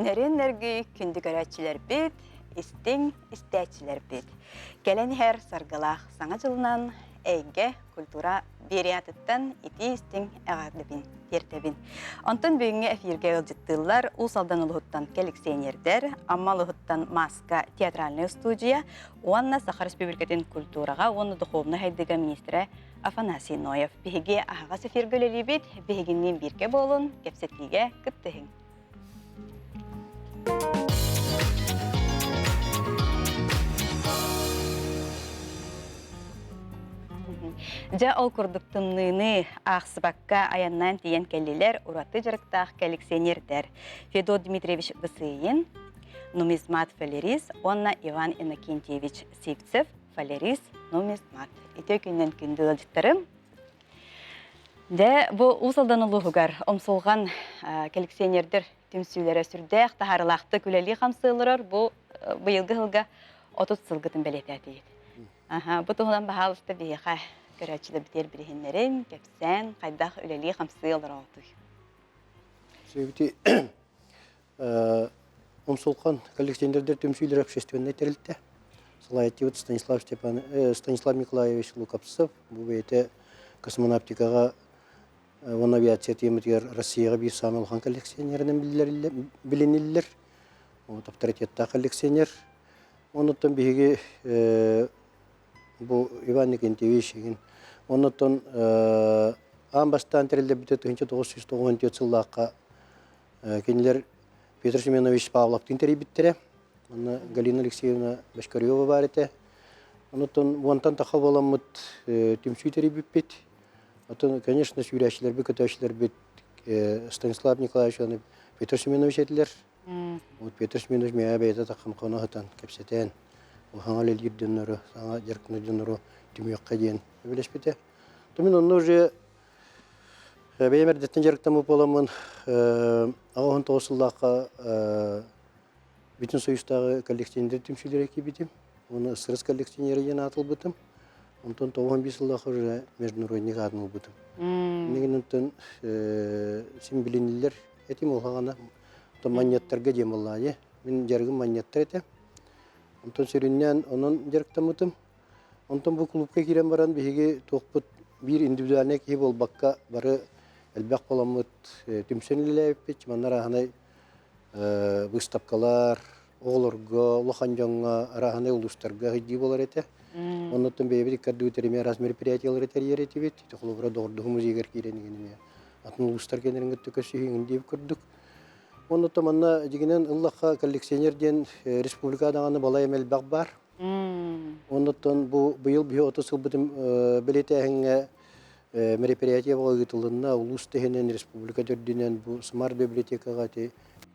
Күннерин нерги күнді көрәтчілер бит, истин истәтчілер бит. Келен хер саргалах саңа жылынан әйге культура бериятыттан ити истин әғардыбин, тертебин. Онтын бүгінге эфирге ылжыттылар Усалдан ұлғыттан келіксенердер, Амма ұлғыттан Маска театральная студия, Уанна Сахар Республикатын культураға, оны духовны хайдыға министрі Афанасий Ноев. Беге ағағас эфиргөлелі бит, бегіннен бірге болын, кепсетліге күттігін. Жа ол күрдіктімнігіні ақсыбаққа аяннан тиен кәлелер ұраты жарықтақ коллекционердер. Федор Дмитриевич Высыйын, нумизмат фалерис, онна Иван Иннокентьевич Сивцев, фалерис, нумизмат. Ите күннен күнді өлжіттірім. Дә бұл ұсалдан ұлығығар омсылған коллекционердер түмсүйлері сүрдәқ, тахарылақты күләлі қамсылырыр, бұл бұйылғы ғылға 30 сылғытын бәлеті әтейді. Бұл тұғынан бағалысты бейіға көрәтшілі бітер бірігінлерін, кәпсән, қайдақ өлелі қамсы олар ауды. Сөйбіті, омсылқан коллекционердер түмсүйлер общественный тәрілді. Салайетті Станислав Николаевич Лукапсов, бұл бейті космонавтикаға, он авиация теметер Россияға бір сам олған коллекционерінің біленелілер. Авторитетті коллекционер. Оныттан бейге бұл Иван Никентьевич, оныттан аңбастан тәрілді біті 1994 жыллаққа кенелер Петр Семенович Павловтың тәрі біттірі. Галина Алексеевна Башкарева бар еті. Оныттан онтан тақа боламыд түмсүй тәрі бітпет. Отын, конечно, сүйрәшілер бі, көтәшілер бі Станислав Николаевич, Петр Семенович әділер. Петр Семенович мәе бәйті тақым қона ғытан кәпсетен. Оған әлел ерден ұры, саңа жеркіні ден ұры түмейіққа дейін. Өбелес беті. Түмін оны уже бәйемердеттен жеріктен мұп оламын. Ағын тоғысылдаққа бүтін союстағы коллекционер түмшілер әке бетім. Оны сырыс коллекционері ен атыл бұтым. Онтан 95 жылдақы уже международник адыныл бұтым. Неген онтан симбілінілер әтім олғағана монеттарға дем олады. Мен жәргім монеттар әті. Онтан сөріннен онын жәріктен мұтым. Онтан бұл клубқа керен баран бейге тоқпыт бір индивидуальный кейіп ол баққа бары әлбәқ боламыд түмсенілі әппет. Манар ағанай выставкалар, оғылырға, лоқан жаңға, арағанай ұлыстарға ғыдди болар әті. Оннан бейбет кәрді өтереме раз мероприятиялар әтер ер әті бет. Құлыбыра доғырдығы музейгер керенігеніне. Атын ұлыстар кенеріңгі төкесі үйіңіндеп күрдік. Оннан манна дегенен ұллаққа коллекционерден республикадағаны балайым әлбәқ бар. Оннан бұйыл бүйі 30 сыл бұтым білеті әңгі мероприятия болы ғытылынна ұлыс тегенен республика түрдінен бұл смар библиотекаға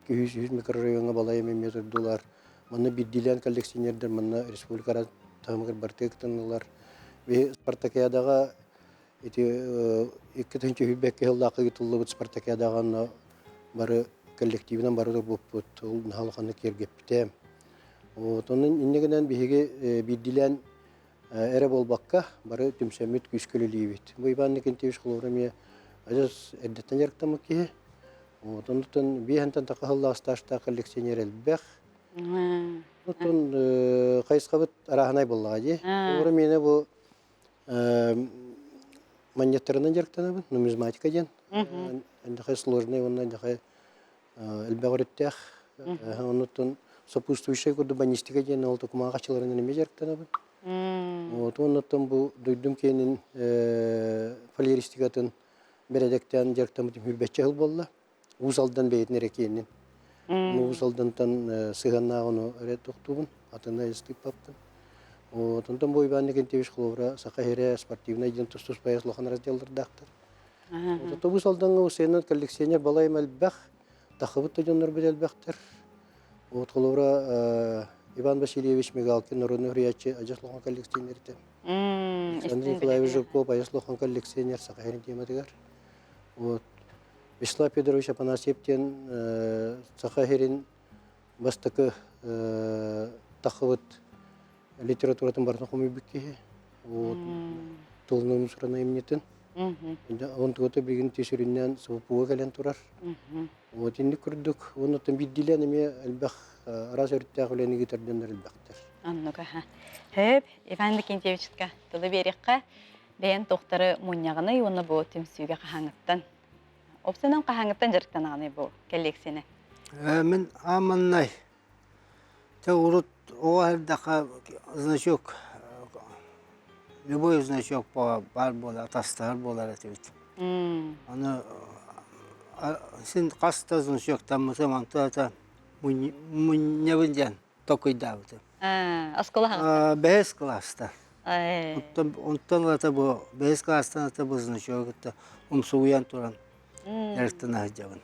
200 микрорайонға балайым әме тұрдылар. Манна биддилен коллекционердер, манна республикара тағымығыр бартықтынылар. Спартакиадаға 2-тінші хүбәкке ғылдақы ғытылы бұд Спартакиадағаны бары коллективінен бары тұр бұд, ол нағалықаны кергепті. Оның иннегінен бейге биддилен әрі болбаққа бары түмсәмет күскөлілі бейт. Бұл Иван Никентьевич Құлығыраме әжіз әрдеттен әріктамы кейі. Онықтан бейхантан тақығылы асташта коллекционер әлбәқ. Онықтан қайысқа бұд арағынай болғады. Құлығыры мені бұл монеттарынан әріктен әбін, нумизматика ден. Әндіқай сложный, онын әндіқай әлбәқ өреттәқ. Онықтан сопутствующий көрді банистика ден, ол тұқымаға қачыларынан әме әріктен әбін. Онықтан бұл дойдым кейінен фалеристикатын бәрәдәктен әріктен бұтым хүрбәтчі ғыл болла. Узалдан бәйетін әрекейінен. Узалдантан сығанна оны әрет тұқтуғын, атына естіп баптым. Онтан бұл Иван Никентьевич Құлығыра сақа әре спортивна еден тұстус баяс лоқан разделдырдақтыр. Узалданға ұсайынан коллекционер балайым әлбәқ, тақыбыт өденлер біл әлбәқтір. Құлығыра Иван Васильевич Мигалкин, народный хриячы, ажас лоқан коллекционерді. Александр Николаевич Жуков, ажас лоқан коллекционер, сақа әрін темадығар. Вячеслав Федорович Апанасьевтен сақа әрін бастықы тақыбыт литературатын барына қомай бүккеге. Тұлының мұсырана емнетін. Он тугата билген тесүрүннән супуга кален турар. Вот инде күрдүк. Оны тем биддилен эме албах арас өрттә гөләне гитердән албахтыр. Аннука ха. Хеп, Иван Викентьевичка тылы берекка бәйен тохтары муньягыны оны бу төмсүгә кахаңыттан. Опсынан кахаңыттан жырыктан аны бу коллекцияны. Мен аманнай. Те урут оғардақа значок, любой значок бар болар, тастар болар әтебет. Аны сен қаста значоктан мұсаманты ата мұнневінден тоқойдауды. Асколаға? Бәйіз класста. Онтан ата бұл, бәйіз класстан ата бұл значокты ұмсуян туран әріктін ағыдауын.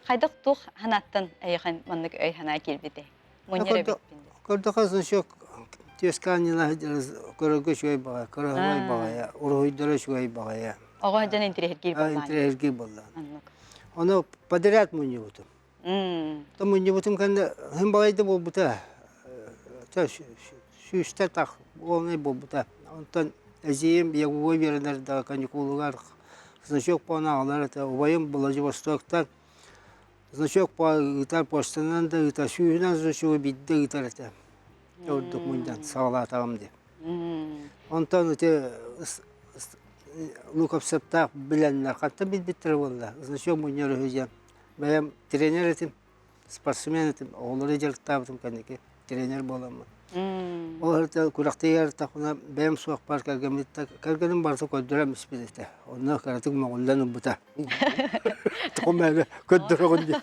Қайдық тұқ ханаттан әйіған мұнық өй хана келбеді? Көрдіға значок тесканына көрігі шөй баға, көріғай бағая, ұрғыйдары шөй бағая. Оға жан интерьергей болған? Интерьергей болған. Оны подряд мұнне бұтым. Мұнне бұтым кәнді хым бағайды бол бұта. Сүйістер тақ, олнай бол бұта. Онтан әзейім егуой берінерді каникулығар. Значок бағына ағалар әті, обайым Влади Востоктан. Значок по гитар поштанан да гитар сүйінен значогы бидді гитар әті. Өрдік мұндан сағала атағым де. Онтан өте Луков саптақ біләнлер қатта бит-биттер болды. Значок мұнер өйден. Бәйім тренер әтім, спортсмен әтім, оғылары жарықтабытым кәнеке тренер боламын. Оларды күрақты ярықтақына бәйім суақ бар кәргеметті. Кәргенім барсы көддірем іспедеті. Оны қаратық мағылдан ұмбыта. Тұқым әлі көддірі ғынды.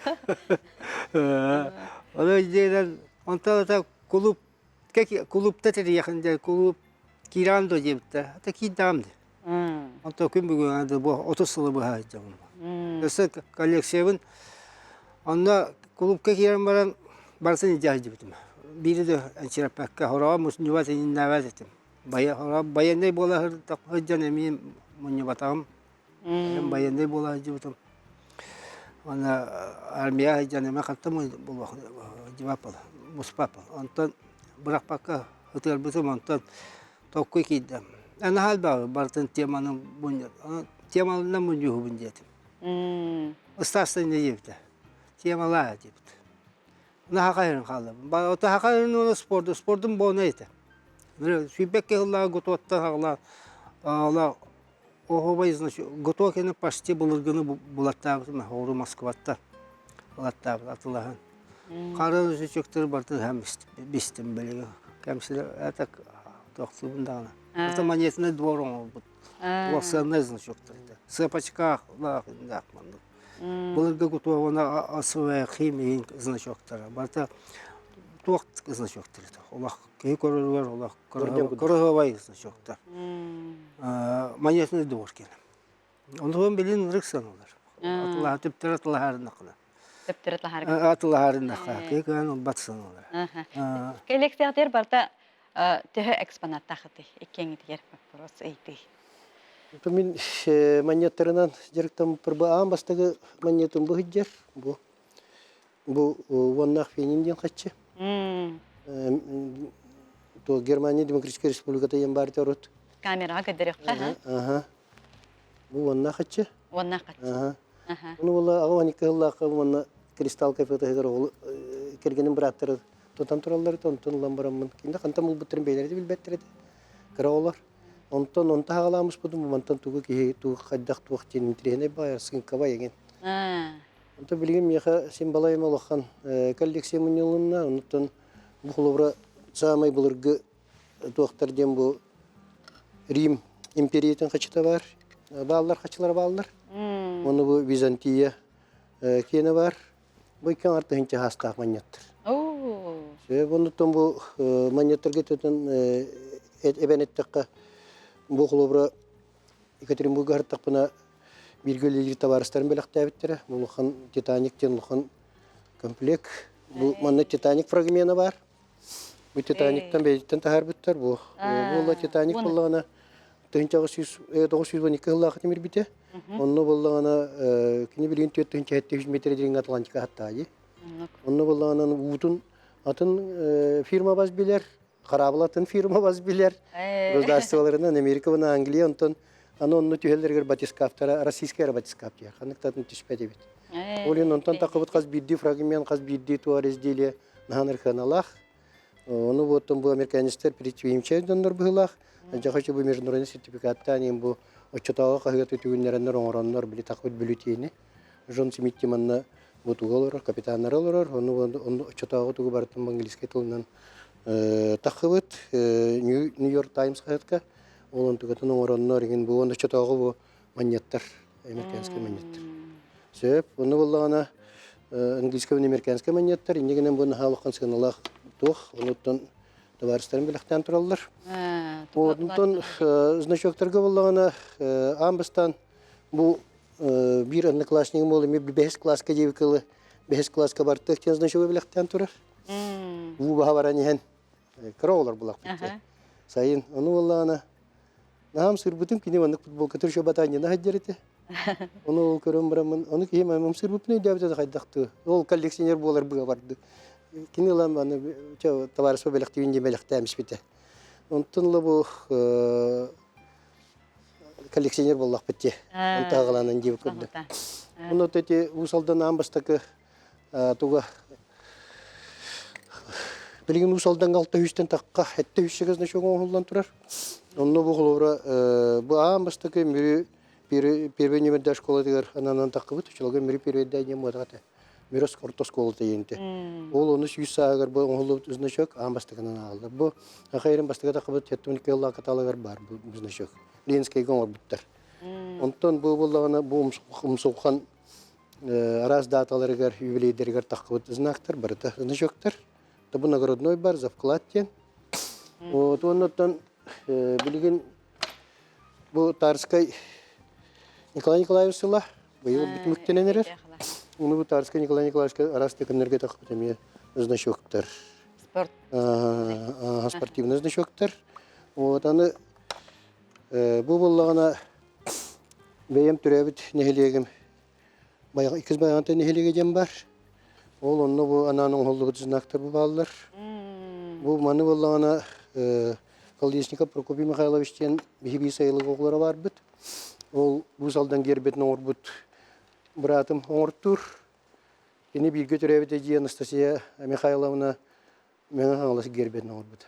Оны дейден, онталата клубта тәрі яқында, клуб кирандо дебітті. Ата кейдамды. Онта күн бүгін әді бұл 30 сылы бұға айтамын. Өсі коллекциявын, онда клубка керен баран барсын идеал дебітім. Бири de çirapakka hora musnuvat innavat ettim. Bayanday bola hırcan emin munnuvatam. Bayanday bola hıcıvıtım. Ona armiya hıcan emin kattım bu cevap ala. Muspap. Ondan bırakpakka hıtır bütün ondan tokku kiddem. Ana hal bağı bartın temanın bunca. Temalından bunca hubunca ettim. Istasın ne yevde. Temala edip. Nahakayın kaldım. Ota hakayın onu spordun bu neydi? Sübekki hılla gototta hağla ağla ohobayızna gotokeni paşti bulurgunu bulattağım horu Moskvatta bulattağım atılağın. Karın çöktür bardı hem bistim böyle. Kemsiler atak toxtu bundağına. Ata maniyetine dvorun oldu. Vaksanezna çöktür. Sıpaçka lağında akmandı. Bulurga готована особая химия значоктары. Барта тоқ значоктары. Олақ кей көрілер, олақ көріғавай значоктар. Монетный двор келі. Онығын білін рықсан олар. Атылаға тіптір атылағарын ақына. Тіптір атылағарын ақына. Кей көйін батсан олар. Коллекциятер барта төхі экспонаттақыды. Еккеңі вопрос әйті. Мен монеттарынан жарықтан пырбаан бастығы монетым бұл жер. Бұл ваннақ фенінден қатшы. Германия Демократическая Республиката ем бар тұрыт. Камераға көдірек қа? Бұл ваннақ қатшы. Ваннақ қатшы. Оны ола ағуаникка ғыллаққа ванна кристалл кафеті хедер ол кергенім бір аттыры тотан тұралары тонтын ламбарамын. Кейінде қантам бұл бұттырын бейлерді білбәттіреді. Кіра олар. Онтон онта хагаламыз будум монтан тугу ки тугу каддак туактен интерене баер сынкаба еген. Онта билген меха симбалайма лохан коллекция муньолунна онтон бухловра самай булыргы туактар дем бу Рим империятын качыта бар. Баллар качылар баллар. Оны бу Византия кене бар. Бу кен арты хинче хастак монеттер. Онтон бу монеттерге төтөн эбенеттекка bu kulubra Екатеринбург'a hartaq buna bilgileri tavarıstların belaqtaybittire. Buluxan Titanik'ten buluxan komplek. Bu manna Titanic fragmenti var. Bu Titanic'ten beyitten tahar bittar bu. Bu Titanic bullağına 1912 yıllığa temir bite. Onu bullağına kini bilin 700 metre derin Atlantika hattayı. Onu bullağına utun atın firma baz biler. Karabılatın firma baz biler. Gözdaştıvalarından Amerika ve Angliya ondan Аны онны түйелергер батискафтара, российская батискаф дия. Ханықтатын түспәді бет. Олен онтан тақыбыт қаз бидді фрагмент, қаз бидді туар изделия наханыр ханалах. Оны вот бұл американистер предприимчайдоннор бұғылақ. Жақачы бұл международный сертификатта анен бұл отчетауға қағыты түйінлерінер оңыраннар білі тақыбыт бүлітейіне. Жон Смиттиманна бутугалар, капитаннар олар, оны отчетауға туғы бартын английский тылынан тақыбыт Нью-Йорк Таймс қағытқа. Олон тугатын оңыраннар еген бұл оны отчетауға бұл монеттар, американский монеттар. Сөп, оны болағана английский және американский монеттар, инегенен бұны халыққан сығыналақ туқ, оныттан товарыстарын біліқтен тұралдар. Оныттан значоктарға болағана амбастан бұл bir одноклассникім ол еме 5 класска девікілі, 5 класска бартық тен значогы біліқтен тұрар. Бұл баға баран еген кіраулар бұлақ бітті. Сайын, оны болағана нағам сұрбытым кене ванық футбол көтір шобатанне нағаддер еті. Оны ол көрім бұрамын, оны кейім әмім сұрбытын өйдәбіті қайдақты. Ол коллекционер болар бұға барды. Кене олам товарыспа біліқтевінде біліқті әміс біті. Онтын бұл коллекционер боллақ бітті. Онта ағыланын деп көрді. Оны өте ұсалдан амбастықы туға білген ұсалдан қалта үстен таққа әтті үстігізіне шоғын оғылдан тұрар. Оны бұл қолуыра бұл амбастықы первый немерді школа дегер ананан таққы бұд. Үшілгі мүрі первейді әйнем өдіғаты. Мүрі скорто школа дейінді. Ол оны сүйіс сағығыр бұл оғылы үзіне шөк амбастығынан ағылдар. Бұл қайырын бастығы таққы бұд 7-12 елі ақыталығыр бар бұл үзіне шөк. Ленскай гоңыр бұттар. Онтан бұл болағына бұл ұмсуққан араз даталарығар, юбилейдерігер таққы бұд ұзнақтар, бірді үзіне шөктар. Бұл наградной бар, завклад тен. Онтан білген бұл Тарскай Николай Николаевич сыла, бұл бүтміктенен әрер. Оны бұл Тарскай Николай Николаевичка арасты кімдерге тақып өтеме значоктар. Спортивный значоктар. Аны бұл болағына бәйем түрәбіт нехелегім. Икіз байғантай нехелегеден бар. Ол онны бұл ананың олды бұд знақтар бұл балылар. Бұл маны болағына Колесников Прокопий Михайловичтен бейбей сайылығы оғылары бар бұд. Ол бұл салдан кербетін оңыр бұд. Бұратым оңыр тұр. Кені білгі түрәбіт әдей Анастасия Михайловна мәңі аңыласы кербетін оңыр бұд.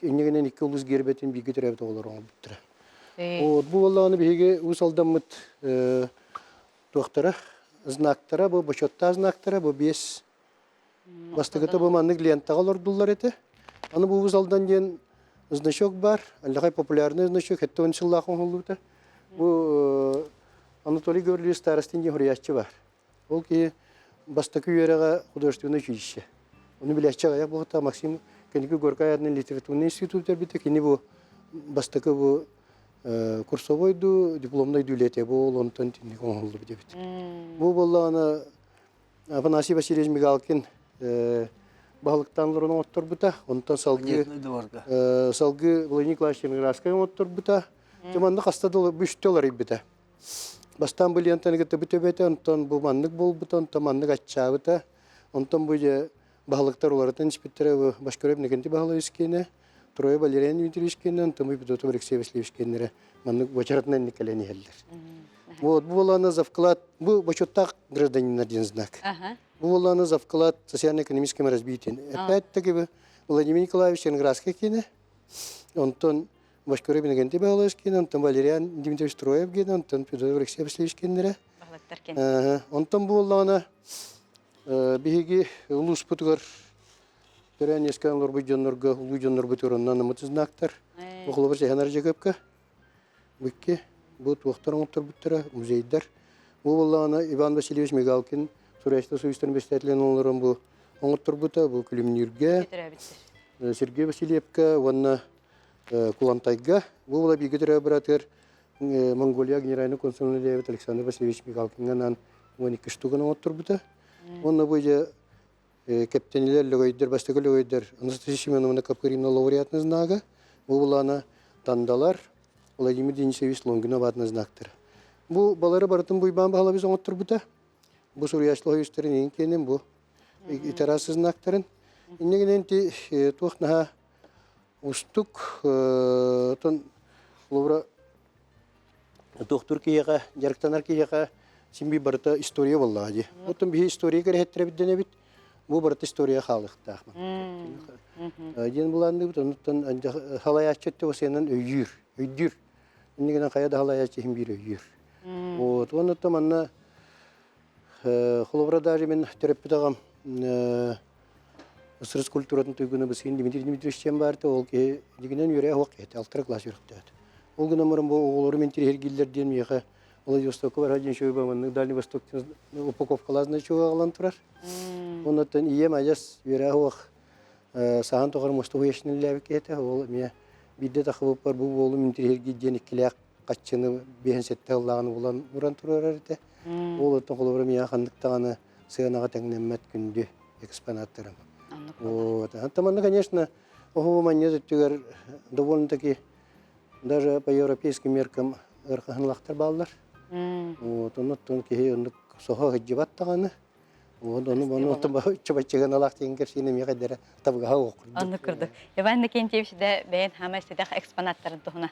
Инегенен 2 ұлыз кербетін білгі түрәбіт оғылар оңыр бұд. Бұл олағаны бейге бұл салдан мұд тоқтары, знақтары, бұл бөчетта знақтары, бұл 5 бастығыты бұл манның лентағал ордулар еті. Аны бұл залдан ден значок бар, әліғай популярный значок, әтті он сыллақын олуыды. Бұл Анатолий Гаврилович старостин ден хұрияшчы бар. Ол ке бастықы үйереға художественный училище. Оны біләшчі ғаяқ бұғыта Максим кәнекі Горкай адының литературный институттар біті. Кені бұл бастықы бұл курсовойду, дипломной дүлете бұл онтан тіндік оңылды біті біті. Бұл болағаны Афанасий Васильевич Мигалкин бағылықтанларын оттыр бұта, онтан салғы Владимир Николаевич Черноградскай оттыр бұта, жаманды қастады бүшті олар ебіті. Бастан бұл ентанығыты бүті бәті, онтан бұл маннық бол бұта, онтан маннық атча бұта, онтан бұл бағылықтар оларытын іспеттері башкөреп негенді бағылы өскені, Трое Валериян Дмитриевичкені, онтан бұл Петотов Алексей Васильевичкені маннық бачаратынан некелені елдер. Бұл оланы завклад, бұл бачоттақ гражданин один знак. Бұл оланы завклад социально-экономическим развитием. Опять-таки, Владимир Николаевич Черноградский кені, онтан Башкөреп негенде бағылы өскені, онтан Валериян Дмитриевич Троев кені, онтан Петотов Алексей Васильевичкені. Онтан бұл оланы бейге ұлыс бұтығыр түрән ескен лорбы жонларға, ұлы жонлар бұтығырынан ұмыты знақтар. Оқылы бір сәйханар жекөпкі. Бүкке, бұл туақтар оңыптар бұттыра, музейдер. Бұл оланы Иван Васильевич Мигалкин, Сурайшты Суистарын бестәтілен оларын бұл оңыттар бұта, бұл Күлімнерге, Сергей Васильевка, ванна Кулантайга. Бұл ола бейгі түрә бұратыр Монголия генеральный консулный Левит Александр Васильевич Мигалкиннан 12 штуган оңыттар бұта. Онна бойы кәптенелер лөгөйдер, бастығы лөгөйдер Анастасия Семеновна Капкарина лауреатны знага. Бұл оланы тандалар Владимир Денисович Лонгина бадны знактыр. Бұл балары барытын бұйбан бағала біз оңыттыр бұта. Бұл Сурияшлығы үстерін ең кенен бұл итерасы знактырын. Иннегенен туақнаға ұстық Олора доктор кияга, жарктанар кияга симби барыта история боллади. Отун би история кереттер бидене бит. Бу барыта история халыкта. Ден буланды бит, онтон халаячетте осенен өйдүр. Нигена каяда халаячы хим бир өйдүр. Вот, онтон манна холобра даже мен терапевтагам сырыс культуратын түйгүнү бисин Дмитрий Дмитриевич барды, ол ке дигенен юре хок эт, 6 класс юртат. Ол гына мөрөн бу оглору мен тиргилдерден мияга Владивостока бар один шөй бамын Дальний Восток упаковкаларына чугагалан турар. Онтон ием аяс юре хок сахан тогар мосту яшнелләбек эте, ол мия бидде тахып бар бу болу мен тиргилден икилек каччыны бехенсетте аллаганы булан уран турар эте. Ол оттон холобра мия хандыктаганы сыянага теңнеммет күндү экспонаттарым. Вот. Там, конечно, монеты довольно-таки даже по европейским меркам арханлахтар баллар. Вот, он сохо хаджибаттаганы. Вот, он там чабачаган алахтингер сине мегадера табга окурду. Аны кырды. Иван Никентьевич да бен хамасыда экспонаттарын тухна.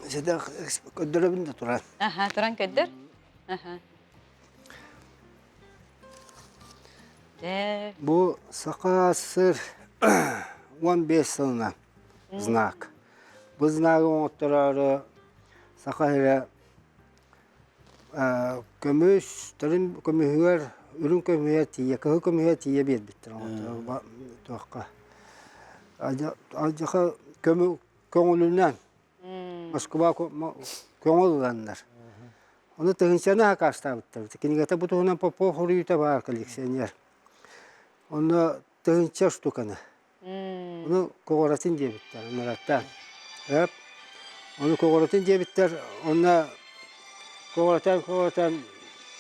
Сәдә көддөрөбүндө турат. Туран көддөр. Бу сака сыр 15 сылына знак. Бу знак оңоттурары сака көмөш, төрүн көмөһөр, үрүн көмөһө тие, көмөһө тие бербиттер. Тоққа. Ажака көңүлүнөн Москва көңүлүнөр. Оны тыгынчана кастабыттыр. Кинигата бутуна попохорүйта бар коллекционер. Оны тыгынча штуканы. Оны когоратын дебиттер, нараттан. Оны когоратын дебиттер, оны когорatan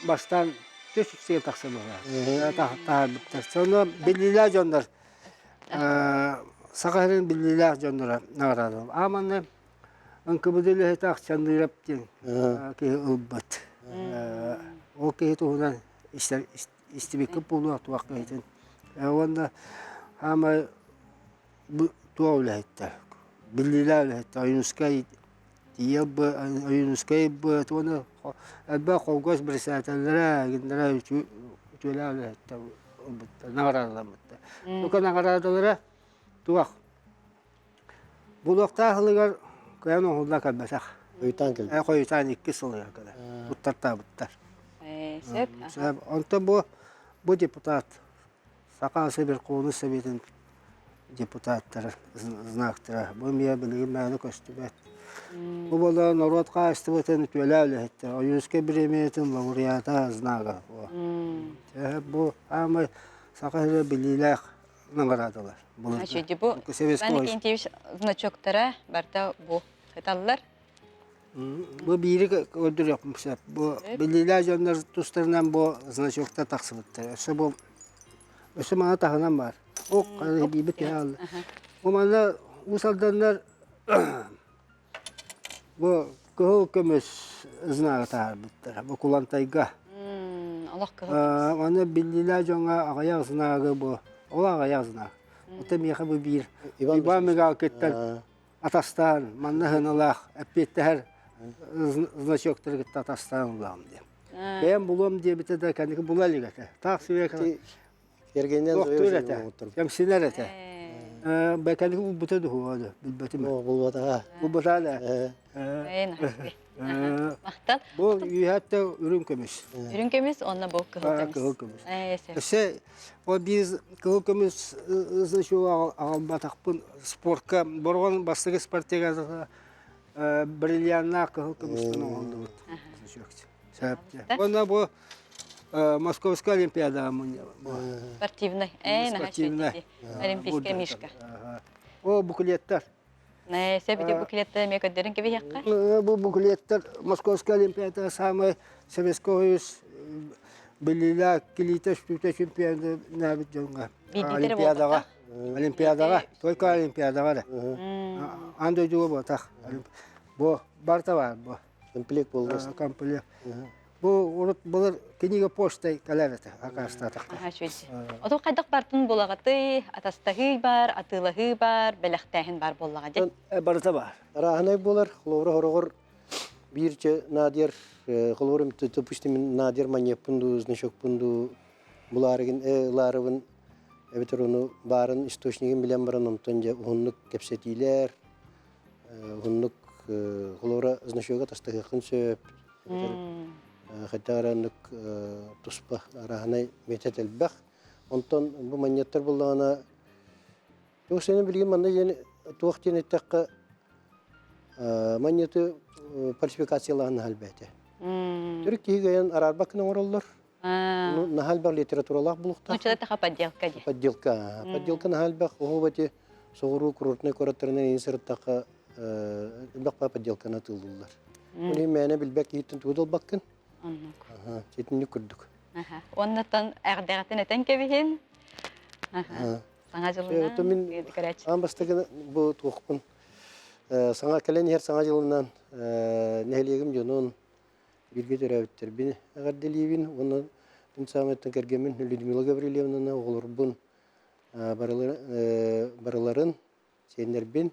баштан төшүксеге такса бар. Тахабиттер. Соны билилер жондар. Сакарын билилер жондара награды. Аманы анкыбыдылы так чандырап ден. Ки ылбат. О ки тугунан истибекке болу атуак айтын. Онда ама туаулайттар. Билилалайттар. Юнускай тиеб, юнускай б тоны алба колгос брисаталара, гендера үтүлалайттар. Наградалар. Тука наградалара туак. Булакта хылыгар каян оңулда калбасак. Өйтан кел. Койутан 2 сылыга кала. Буттарта буттар. Сеп. Онта бу депутат Сакасы бир кону советин депутаттары знактары. Бу мия билген мәне көстүбөт. Бу бола народ кастыбытын төлөлөттөр. Оюске биреметин лауреата знага. Бу ама Сакасы билилер наградалар. Ачыды бу. Иван Никентьевич значоктара барта бу хаталлар. Бу бири көдүр yapmışlar. Бу билилер жондар тустарынан бу значокта таксыбыттыр. Бу Öse bana tahanan var. O kadar bibit ya Allah. O manda usaldanlar bu kömüş zna tahabıttır. Bu kulantayga. Allah kahretsin. Onu bildiler jonga ağayak znağı bu. O ağayak znağı. O temiye bu bir. İban megaketten Atastan, manna hınalak, epetler znaçoktır gitti Atastan ulam diye. Ben bulum diye bitte de kendiki bulaligate. Taksiye kadar. Yergenden zoyuyor. Yamsiler ete. Bekendiki bu buta da huvadı. Bilbetim. Bu bata. Bu buta da. Mahtal. Bu hatta ürün kömüş. Ürün kömüş onunla bu kıhıl kömüş. O biz kıhıl kömüş şu albatakpın sportka borgon bastığı sportega brilyanna kıhıl kömüşten oldu. Onda bu Московская олимпиада. Спортивный. Спортивный. Олимпийская мишка. О, буклеттер. Ne, sebide buklette mekadderin gibi yakka? Bu buklеттер Московская олимпиада самый Советский Союз билила килите штута чемпионы набит jonga. Олимпиадага. Олимпиадага. Только олимпиадага да. Андой жуга ботак. Бу барта бар бу. Комплект болду. Комплект. Бу булар книга почтой калавета акастата. Аха, шүлді. Ото қайдақ бартын болағаты, атастағы бар, атылығы бар, бәліқтәхін бар болаға де. Барыта бар. Араханай болар, хловра хорогор бирче надир, хловрым допустим надир маньяк пунду, значок пунду, буларыгын, ларывын, эбетер onu барын источнигин билен баран онтонжа угуннук кепсетилер, угуннук хловра значога тастыгын сөп, хатаранук туспа араханай мететелбах, онтон бу маньяктар буллагана, yok seni bilgin manda yeni tuğaktien ettekka manyetu falsifikasiyalarını halbete. Türkiye gayan arar bakın orallar. Nahal bak literaturalar bulukta. Нучада таха подделка де. Подделка. Подделка nahal bak o bati soğuru kururtne koratlarına insirttaka bak подделка natıldılar. Onu mene bilbek yitin tuğdal bakın. Аннук. Aha, çetinli kurduk. Оннаттан әғдәғатын әтен кәбіхін. Саңа жылынан Min көреч. ambastagı bu tuğukun. Sana kalen her sana yılından nehliyegim jonon birge törevittir. Beni agardeliyevin onu insametten kergemin Lyudmila Gavrilevna'na oğlurbun baraların senler bin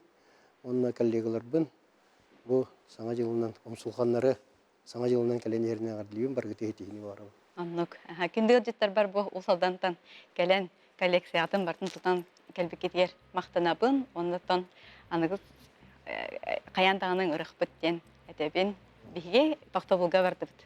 onunla kollegalar bin bu sana yılından omsulhanları sana yılından kalen yerine agardeliyevin bargı tehitini var. Аннук. Киндер жеттер бар бу усалдантан кәлен коллекциятын бартын тутан кәлбекетер мақтанабын. Оннаттан аныгыз қаяндағының ұрық біттен әтебен биге тоқтабылға барды біт.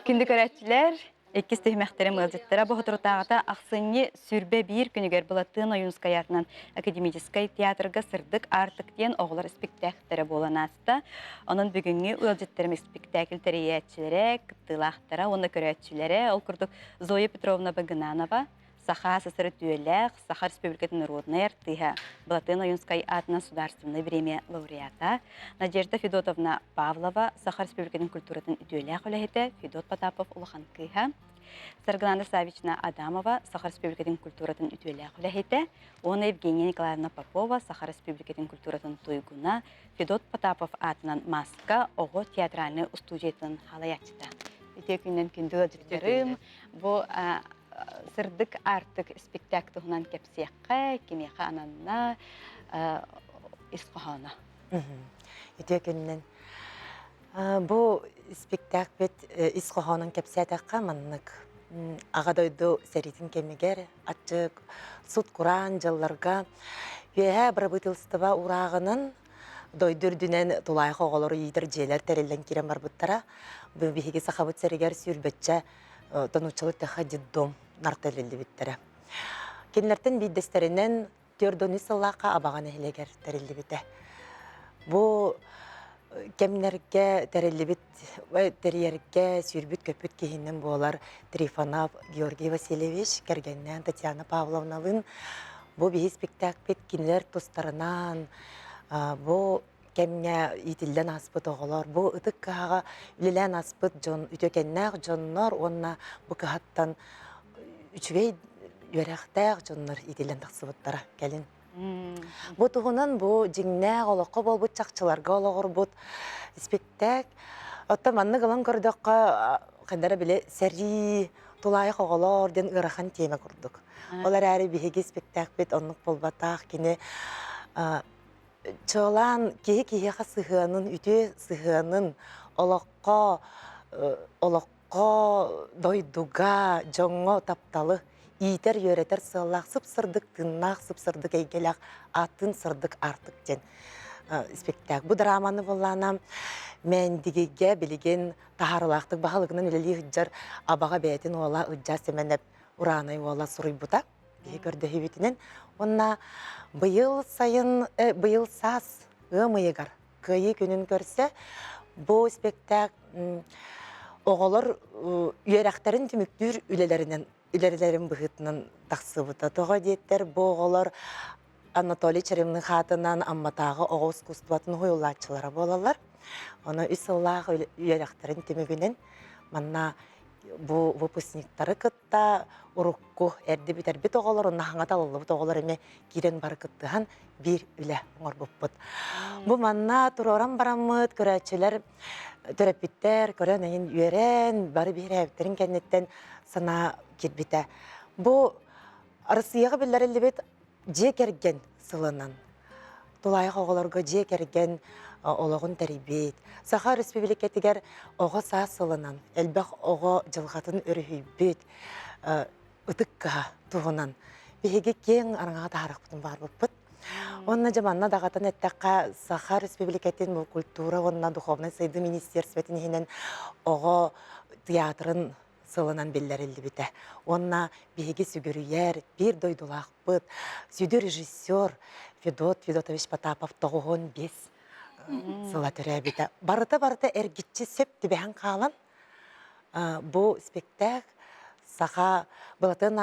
Кинди көрәтчілер, эккис төхмәхтері мылжыттыра бұғытыртағыта ақсыны сүрбе бір күнігер бұлаттын ойынскай артынан академическай театрға сырдық артық ден оғылар спектакльтері болан асты. Оның бүгінгі ұлжыттырым спектакльтері етчілері, кыттылақтыра, оны көрәтчілері, ол күрдік Зоя Петровна Багынанова, Саха СССР түйелек, Саха Республикатын Родный артыға, Балатын Ойынскай атынан сударственный премия лауреата, Надежда Федотовна Павлова, Саха Республикатын культуратын түйелек үләхеті, Федот Потапов Улахан кыға, Саргаланда Савична Адамова, Саха Республикатын культуратын түйелек үләхеті, оны Евгения Николаевна Попова, Саха Республикатын культуратын туйгуна, Федот Потапов атынан Маска, Ого театральный студиятын халаячыда. Үте күннен күнді өдіктерім, бұл сырдык артык спектакль хунан кепсиякка кимеха ананна исқохана. Үтекеннен бу спектакль исқоханын кепсиятакка маннык агадойду серитин кемигер ачык суд куран жылларга веха брабытылстыба урагынын дойдүрдүнен тулайха оголору ийдер желер терелен кирен барбыттара бу биһиги сахабыт серигер сүрбетче тонучылык таха диддом нартелилди биттере. Кинлертен биддестеринен төрдөнү сыллака абаган эхлегер терилди бите. Бу кемнерге терилди бит, терьерге сүрбүт көпүт кихинен болар Трифонов Георгий Васильевич, Кергеннен Татьяна Павловналын бу бии спектакль кинлер тустарынан бу кемне итилден аспыт оголор, бу ытык каага үлелен аспыт жон, үтөкеннәк жоннор, онна бу кахаттан үчүгей юрахтак жоннор итилден тақсыбыттара келин. Бу тугунан бу жиңнәк олоққа болбут чакчыларга олоғыр спектакль. Отта манны кылан көрдөкка кандара биле сәри тулайык оголор ден ырахан тема курдук. Олар әрі биһиги спектакль оннук болбатак кини чолан кие-киеха сыханын, үтө сыханын олоққа дойдуга жоңго тапталы ийтер йөретер сыллақ сып-сырдык тыннақ, сып-сырдык эйгелақ атын сырдык артык ден спектакль. Бу драманы болланам мәндигеге билеген тахарылақтык бағалығынан үлелі үджар абаға бәйтін ола үджар семенеп уранай ола суруй бута. Көрді хебетінен. Онна быйыл сас ымыйығар күйі күнін көрсе, бұл спектакль оголор үерактарын түмүктүр үлелерин быһытынан тахсыбыта. Тога диеттер бу оголор Анатолий Черемның хатынан амматағы оғыз кустуатын хойулатчылары болалар. Оны үсыллағы үерактарын түмүгүнен манна бу выпускниктары кытта урукку эрди битербит оголор, онна хаңат алылыбыт оголор эме кирен бар кыттыхан бир үле оңорбуппут. Бу манна туроран барамыт, көрәчелер, төрөппиттер, көрөнайын үерен, бары бир әбіттерін кәнеттен сана кирбите. Бу арысыяғы білдерілі бет же керген сылынан. Тулайық оғыларға же керген олығын тәрібет. Саха республикетігер оғы саа сылынан, әлбәқ оғы жылғатын өріхүйбет, ұтыққа туғынан. Беге кен араңаға тағарық бұтын бар бұппыт. Онна жаманна дағатын әттәққа Саха республикетін бұл культура, онна духовный сайды министерстветін енен оғы театрын сылынан белләрелді біті. Онна беге сүгірүйер, бір дойдулақ бұд, сүйді режиссер Федот Федотович Потапов тоғығын бес сыла түрі біті. Барыта әргітчі сөп түбән қалан. Бұл спектак Саха бұлатын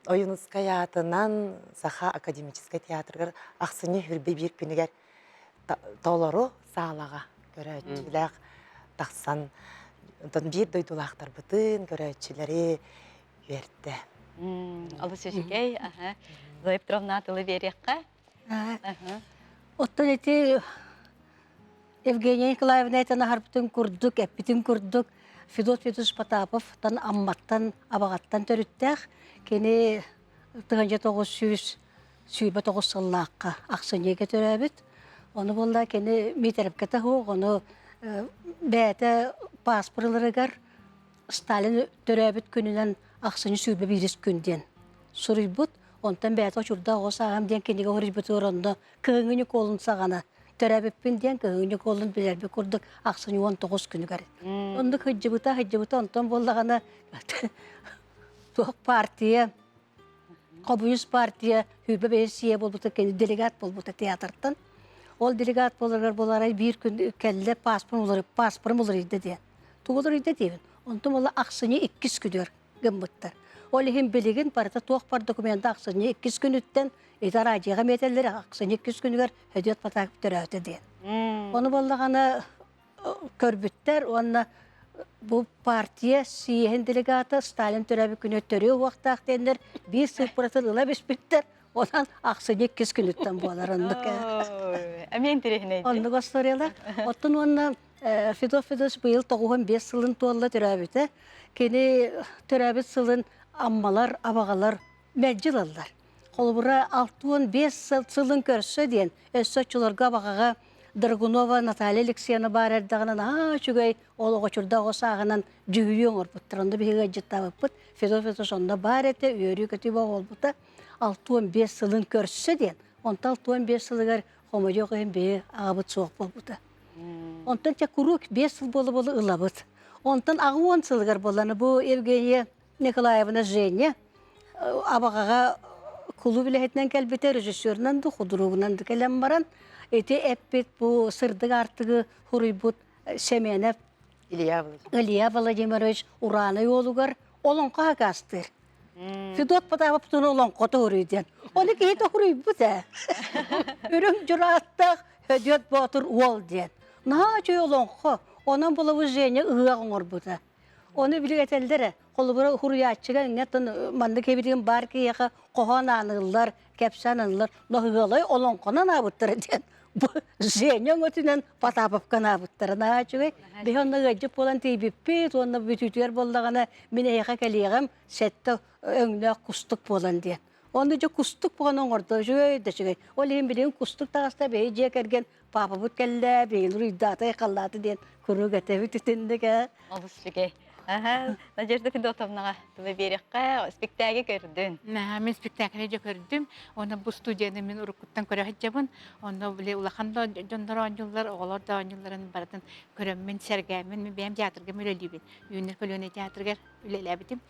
ойынысқа атынан Саха академический театрғыр ақсыны хүрбе бір күнігер толору сағалаға көрәтчіләқ тақсан. Онтан бир дойдулақтар бұтын көрәтчілері верді. Алды сөшікей, Зоя Петровна атылы берекқа. Оттан эти Евгения Николаевна этана харбытын курдук, эппитин курдук. Федот Федорович Потапов тан амматтан, абағаттан төріттәқ. Кені 1900 сүйбі 9 сыллаққа ақсынеге төрәбіт. Оны болда кені метеріпкеті хоқ, оны бәті паспорыларығар Сталин төрәбіт күнінен ақсыны сүйбі бирис күнден. Сұрыйбыт, онтан бәті очурда оғысағам ден кенеге хорыйбыт орынды кыңыны қолын сағана. Төрәбіппін ден кыңыны қолын білербі күрдік ақсыны 19 күні кәрі. Онды хыджыбыта, онтан болдағана партия, Коммунист партия хүбі бәйсие болбыты кені делегат болбыты театртан. Ол делегат боларай бір күн кәлі паспорым олар еді ден. Туғылар еді дейін. Онтан ола ақсыны 2 күдер гымбыттар. Ол ең білігін барыта тоқ бар документі ақсыны 2 күніттен етар ажиға метелері ақсыны 2 күнігер өдет патақыптыр өті дейін. Оны болдағаны көрбіттер, оны бұл партия сиен делегаты Сталин төрәбі күні төрі уақытақ дейіндер 1-0 ұла беспіттер. Онан ақсыны 2 күніттен болар ондық. Әмен терехіне еді. Ондық асториялар. Оттын оны Федот Федорович бұйыл 95 сылын туалла төрәбіті. Кені төрәбіт сылын аммалар, абағалар мәджіл алдар. Қолыбыра 65 сылын көрсі дейін өссөтчілерге абағаға Драгунова Наталья Алексеевна бар әрдіғынан чүгей ол оғычырда оғысағынан жүгейен орбыттыр. Онда бейге жыттабы бұт. Федот Федорович онда бар әті, өйірі көтіп оғыл бұта 65 сылын көрсі дейін. Онда 65 сылығар қомады оғайын бейі ағабыт соқ бол бұта. Ондан чакурук 5 сыл болы ылабыт. Ондан ағы 10 сылығар боланы бұл Евгения Николаевна Женя абағаға кулу білетінен кәлбеті режиссерінен де, худруғынан да кәлем баран. Эти эппет бұл сырдық артығы хұрыйбыт Семенов Илья Владимирович Ураны олуғар олонқа ағастыр. Федот Потапов тұны олонқоты хұрыйден. Оны кейті хұрыйбыт Үрім жүраттақ өдет батыр ол ден. Наға жой олонқы, онан бұл ұжене ұғағын орбыта. Оны білік әтелдері, қолыбыры хұрыятчыға манды кебедеген бар кейеға қоған анылар, кәпсан анылар, нұғылай олонқынан абыттыр ден. Женен өтінен Потаповкан абыттыр. Наға жой, бей онны ғажып болан тейбіппет, онны бүтүтер болдағана мен әйіға кәлеғім сәтті өңіне құстық болан ден. Оны жо кустук болған оңырды жөй дәшігей. Ол ең білген кустук тағыста бей же кәрген папа бұт кәлі, бейін рүйдаты қаллаты ден күрі кәтәбі түтіндігі. Олды сүшікей. Надежда Федотовнаға тұлы берекқа спектакль көрдің. Мен спектакль же көрдім. Оны бұл студияны мен ұрыққыттан көрі жабын. Оны біле ұлақанда жондары оңжылар, оғылар да оңжыларын баратын көріммен, сәргәмен, мен бәйім театрға мөлелейбін. Үйінер көліне театрға үлеләбітім.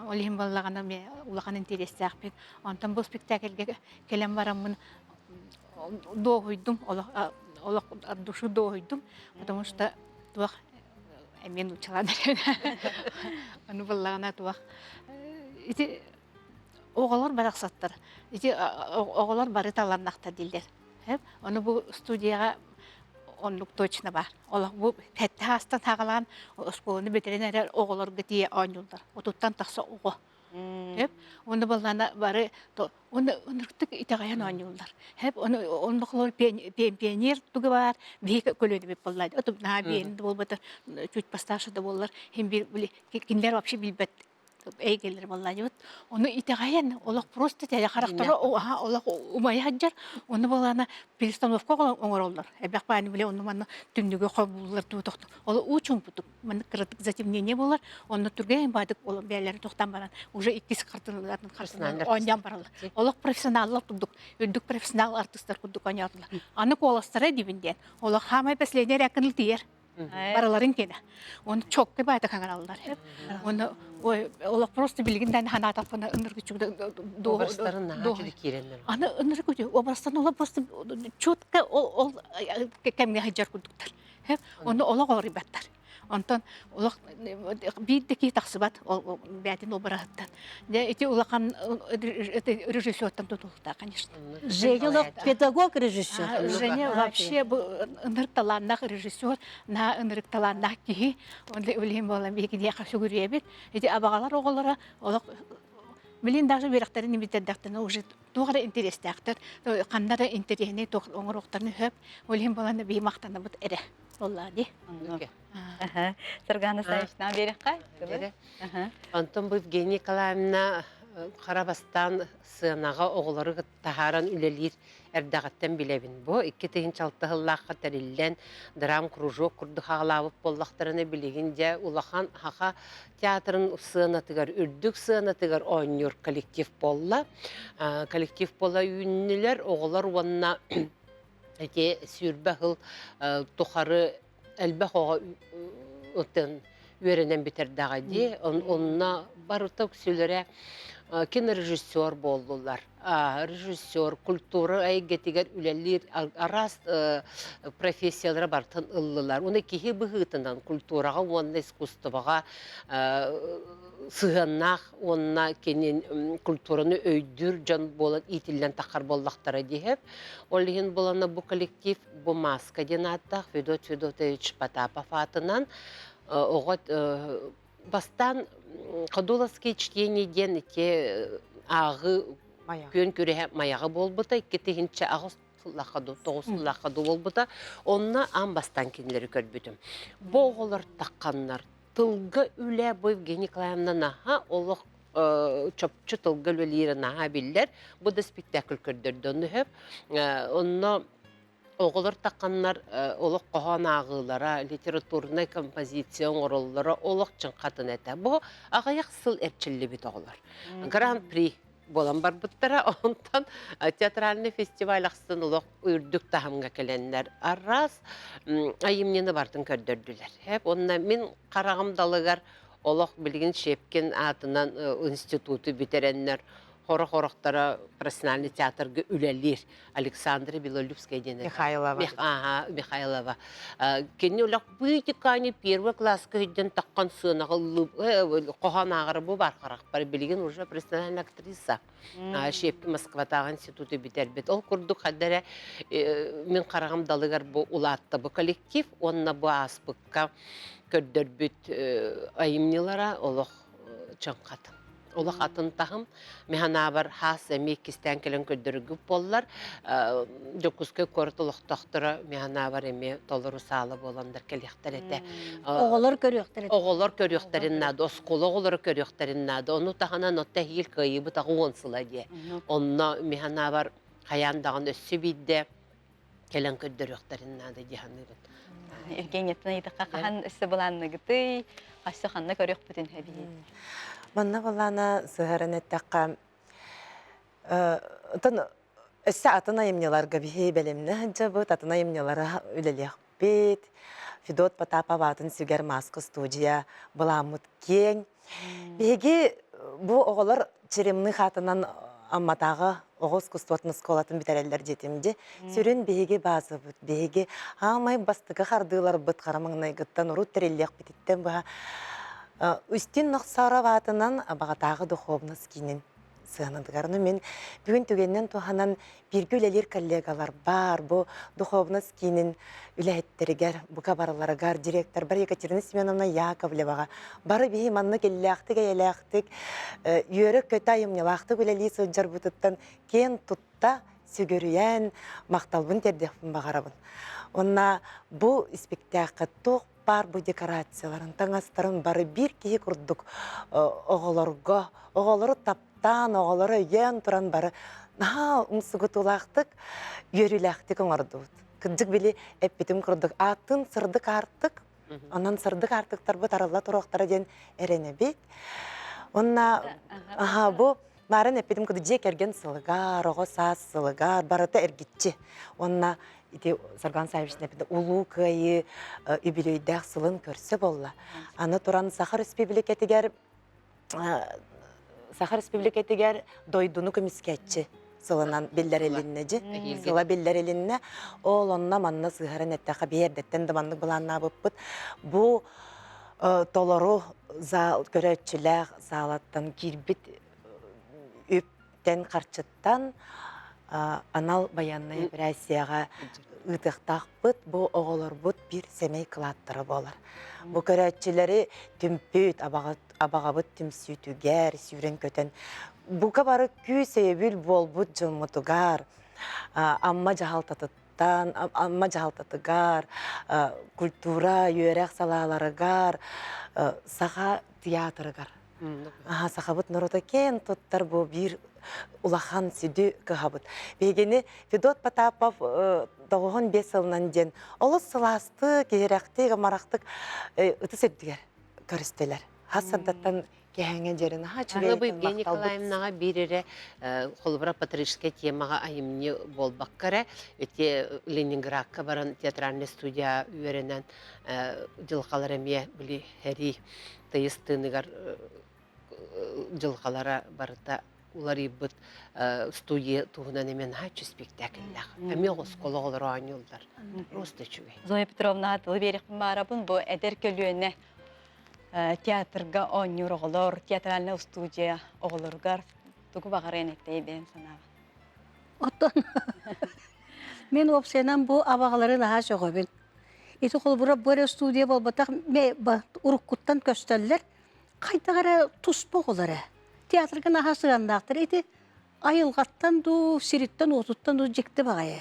Ол ең болағаны ұлақан интересі ақпен. Онтан бұл спектакльге келем барамын доғыйдым, олақ душу доғыйдым. Потому что Мен учалан. Аны баллагана туак. Ити оголор бараксаттар. Ити оголор бары таланнакта дилдер. Хеп, аны бу студияга онлук точно бар. Олар бу тетте хастан тагалан осколны ветеринар оголор гытие анюлдар. Отуттан такса ого. Хеп, оны баллана бары то оны өнөртүк итагаян анюлдар. Хеп, оны онлуклор пионер тугы бар. Бик көлөдү беп баллайды. Отуп на бен болбатыр. Чуть постарше да боллар. Хем бир киндер вообще билбет. Эйгелер баллайды. Оны итагаян олар просто тәле характары олар умай хаджар. Оны баллана перестановка оңороллар. Эбек баны биле оны маны түндүгө кабуллар тутук. Ол учун бутук. Маны критик затемнение болар. Оны түргән бадык ол бәйләр токтан баран. Уже 2 картынлардан карсынан оңдан баралар. Олар профессионаллар тудук. Үдүк профессионал артисттар кудук оңярлар. Аны коластыра дибинден. Олар хамай последний ракыныл тиер. Бараларын кене. Оны чокка байта каналлар. Оны олар просто билгинден хана тапына ыныргычугда Образтарын наға жүді керенлер. Аны ыныргычу образтан олар просто чотка ол кемге хаджар кудуктар. Оны олар орибаттар. Онтон улак биддеки таксыбат ол бәтин обраттан. Де эти улакан режиссёртан тутулда, конечно. Женя педагог режиссер. Женя вообще ыныр таланнак режиссер, на ыныр таланнак ки, он үлем болан беки дия кашы көрөбүт. Эти абагалар оголора олак Билин даже беректерин имитеддактен уже тугара интерестактер, кандара интересне тох оңороктарын хөп, үлем болан би мактана бут эре. Боллады. Сырганы сайышна берекка. Антон Евгения Николаевна Қарабастан сынаға оғылары тахаран үлелер әрдағаттан білебін. Бұ, 2-6 жыллаққа тәрілден драм кружок күрді қағылауып боллақтарыны білегінде улахан хақа театрын сынатығар, үрдік сынатығар ойныр коллектив болла. Коллектив болла үйінілер оғылар онына әте сүрбі ғыл тұқары әлбәқ оға өттен үйерінен бітердіға де. Онына барыта күсілері кинорежиссер болдылар. Режиссер, культура әйгетігер үлелер, арас профессиялары бартын ұллылар. Оны кейі бұғытынан культураға, онына искусствоға сығаннақ, онына кенен культураны өйдір жан болан итілден тақар боллақтары дейіп. Олығын боланы бұл коллектив, бұл маска ден аттақ, Федот Федотович Потапов атынан оғат бастан Қадулаский чтениеден ете ағы көн көрі маяғы болбыта, 2-тегінші ағы лақаду, 9 лақаду болбыта, онына ан бастан кенлері көрбітім. Боғылар таққанлар, тылғы үлі бұл Евгения Николаевна наға, олық чөпчі тылғы үлелері наға білдер, бұл да спектакль көрдірді оны хөп. Онына оғылар таққанлар олық қоған ағылара, литературный композицион орылары олық чын қатын әті. Бұл ағаяқ сыл әрчілі біт оғылар. Гран-при болан бар бұттара, онтан театральный фестиваль ақсын олық үрдік тағымға келенлер. Аррас айымнені бардың көрдірділер. Онына мен қарағымдалығар олық білген шепкен атынан институты бітеренлер. Хорох-хорохтара профессиональный театрга үлелер. Александра Белолюбская ден. Михайлова. Кенне улак бүйдіканы первый класска үйден таққан сынағы қоған ағыры бұл бар қарақ бар. Білген уже профессиональный актриса. Шепкі Москватағы институты бітер бет. Ол күрдік қадары мен қарағым далығар бұл улатты бұл коллектив. Онына бұл аспыққа көрдір бүт айымнелара олық чын қатын. Олық атын тағым, механа бар хас әмек кестен келен көдіргі боллар. Жокузкай көріт олық тоқтыры механа бар әме толыру салы боландар келектер әті. Оғылар көріқтер әті. Оғылар көріқтерін нады, осқолы оғылар көріқтерін нады. Оны тағынан отта хейіл көйібі тағы онсыла де. Онына механа бар қаяндағын өссі бейді келен көдіріқтерін нады дегені бұд. Евгениятын айдыққа қақан өссі бұланны ғыты, қасы қанны көріқ бүтін әбейі. Манна балана сыһарын эттәккә тон өссә атына емнеларга бихи белемне җабы татына емнелара үлелек бит Федот Потапов атын сүгәр маска студия буламыт кең беги бу оголор черемны хатынан амматагы оғыз кустуатын сколатын битереллер жетимди. Сүрін беге базы бұд, беге амай бастығы қардылар бұд қарамыңнай гыттан ұру тереллек бітіттен бұға. Үстін нұқсара ватынан бағатағы дұховныз кейінен сығанадығарыны. Мен бүгін түгеннен туғанан біргі үлелер коллегалар бар, бұл дұховныз кейінен үләйеттерігер, бұға барыларығар, директор бар Екатерина Семеновна Яковлеваға. Бары бейі манны келләқтік, әйеләқтік, үйерік көті айымнелақтық үләлі сөджар бұтыттан кен тұтта сүгіріен мақталбын тердекпін бағарабын. Онна бұл спектакль тоқ бар бұл декорацияларын, таңастарын бары бір кейі күрдік оғыларға, оғылары таптан, оғылары ең тұран бары. Наға ұмсығы тұлақтық, үйеріләқтік оңарды. Кыджык білі әппетім күрдік, атын сырдық артық, онан сырдық артықтар бұт аралла тұрақтары ден әрені бет. Онна бұл барын әппетім күрді жек әрген сылығар, оғы саз сылығар, барыты әргетчі. Онна Сарган Саевичтің әппеті ұлу күйі үбілейдәқ сылын көрсі болла. Аны тұран Сахар Республикетігер дойдуны көміскетчі сылынан белдер еліннежі. Сыла белдер елінне ол онна манна сығарын әттәқі бейердеттен дыманлық бұланна бұппыт. Бұ толору көрәтчіләқ залаттан кирбіт үптен қарчыттан анал баянны Россияға ұтықтақ бұд, бұ оғылар бұд бір семей қылаттыры болар. Бұ көрәтчілері түмпүйт, абаға бұд түмсүйтігер, сүйрен көтен. Бұға бары күй сейбіл бол бұд жылмытығар, амма жағалтатығар, культура, үйерек салаларығар, саға театрығар. Саға бұд нұрыта кен тұттар бұ бір улахан сүді кығабыд. Бегені Федот Потапов 95 жылынан ден олы сыласты, керектік, амарақтық ұты сөйдігер көрістелер. Хассадаттан кәңен жерін Аңы бұл Евгений Николаевнаға берері қолыбыра патрическая темаға айымны болбақ кәрі. Өте Ленинградқа баран театральный студия үйерінен жылқалар әме білі әрі тайыстынығар жылқалара барыта улар ибыт студия туғынан емен хачу спектакльләқ. Әме ғыз қолығылар ойнылдар. Просто чугай. Зоя Петровна атылы берекпін барабын, бұл әдер көлуіне театрға ойныр оғылар, театральный студия оғыларғар тұғы бағарен әттей бен санаға. Оттан мен опсенам бұл абағаларын аға жоғабын. Еті қол бұра бөрі студия бол батақ ұрыққыттан көстәлілер қайтағара тұспы қолары. Театрға наға сығандақтыр. Еті айылғаттан ду, сириттен, отуттан ду жекті бағайы.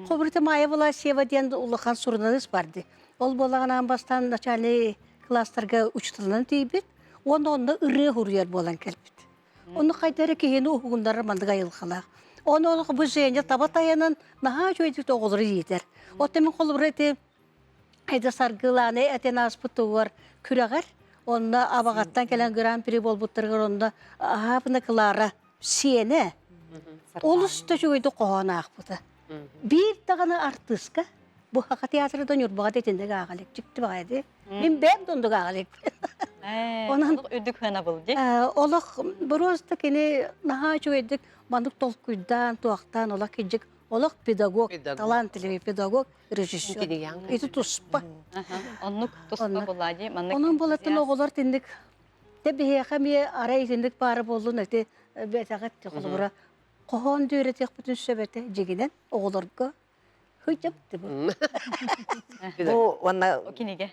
Қол бұрыты майы бола сева дейін ұлыған сұрынадыз барды. Ол болағынан бастан начальный кластарға ұчтылынан дейбет, онда ұры ғұрияр болан кәлбет. Оны қайтары кейені ұғындары мандыға айылғалақ. Оны бұл жайында табат аяның наға жойдікті оғылыры етер. Оттымен қол бұрыты айда сарғыланы әтен аспыты var күрәғар. Onda abağattan gelen Grand Prix bol buttırgır onda hapını kılara siyene. Olus da şuydu qoğana akbıdı. Bir dağını artıska. Bu haka tiyatrodan yurbağa detinde gağalik çıktı bağıydı. Ben dondu gağalik. Onun ödük hana buldu. Olaq burozda kini naha şuydik. Mandık tolkuydan, tuaqtan olaq kecik. Olaq pedagog, talantlı pedagog, rejissör. Eti tuspa. Onluk tuspa buladı. Onun bulatın oğullar tindik. Tabi hekamiye arayı tindik barı bolun eti betağıt tıqılığıra. Qoğun döyretek bütün söbete cegiden oğullarga. Hıcaptı bu. Bu ona Kinige.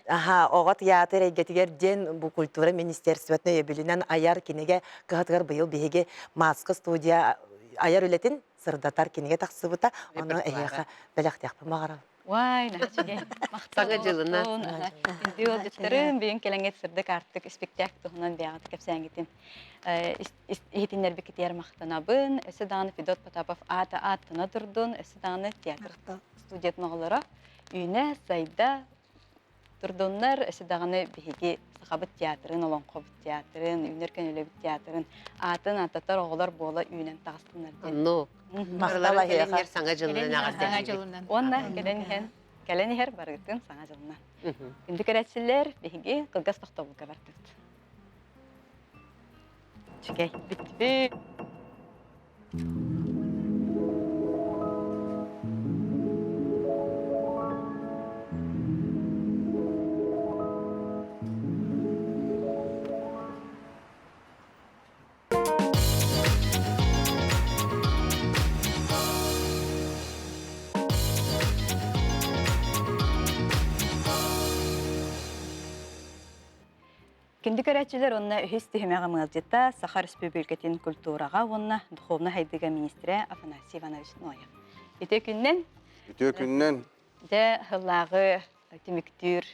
oğa teatr egetiger den bu kultura ministerstvetine yebilinden ayar kinige kıhatgar bıyıl bihege maska studiya ayar ületin sırdatar kinige taqsıbıta onu eyaqa belaqtiyaqpa mağaral. Vay, nahçıge. Sağa жылына. Indi ol jütlerin büyün kelenget sırdık artık spektakl tuğunan beyağıtık hepsen gitin. Ehitinler bekit yer maqtanabın. Ösü dağını Fedot Potapov atına durdun. Ösü dağını tiyatr studiyat noğulara. Üyüne sayda durdunlar. Ösü dağını bihigi saxabıt tiyatrın, olonqobut tiyatrın, üyünerken ölebit tiyatrın. Atın atatar oğular boğula üyünen tağısınlar. No. Maqtala heyer sağa жылына Sağa жылынан. Onda gelen her barıtın sana жылынан. Şimdi keretçiler bihigi kılgas toxtobul kabartıt. Çıkay, bitti. Кинди көрәтчилер онна үхіс түйімеға мылжетта Саха Республикатын культураға онна духовна хайдыга министрі Афанасий Иванович Ноев. Ите күннен Үтө күннен де хыллағы тимиктүр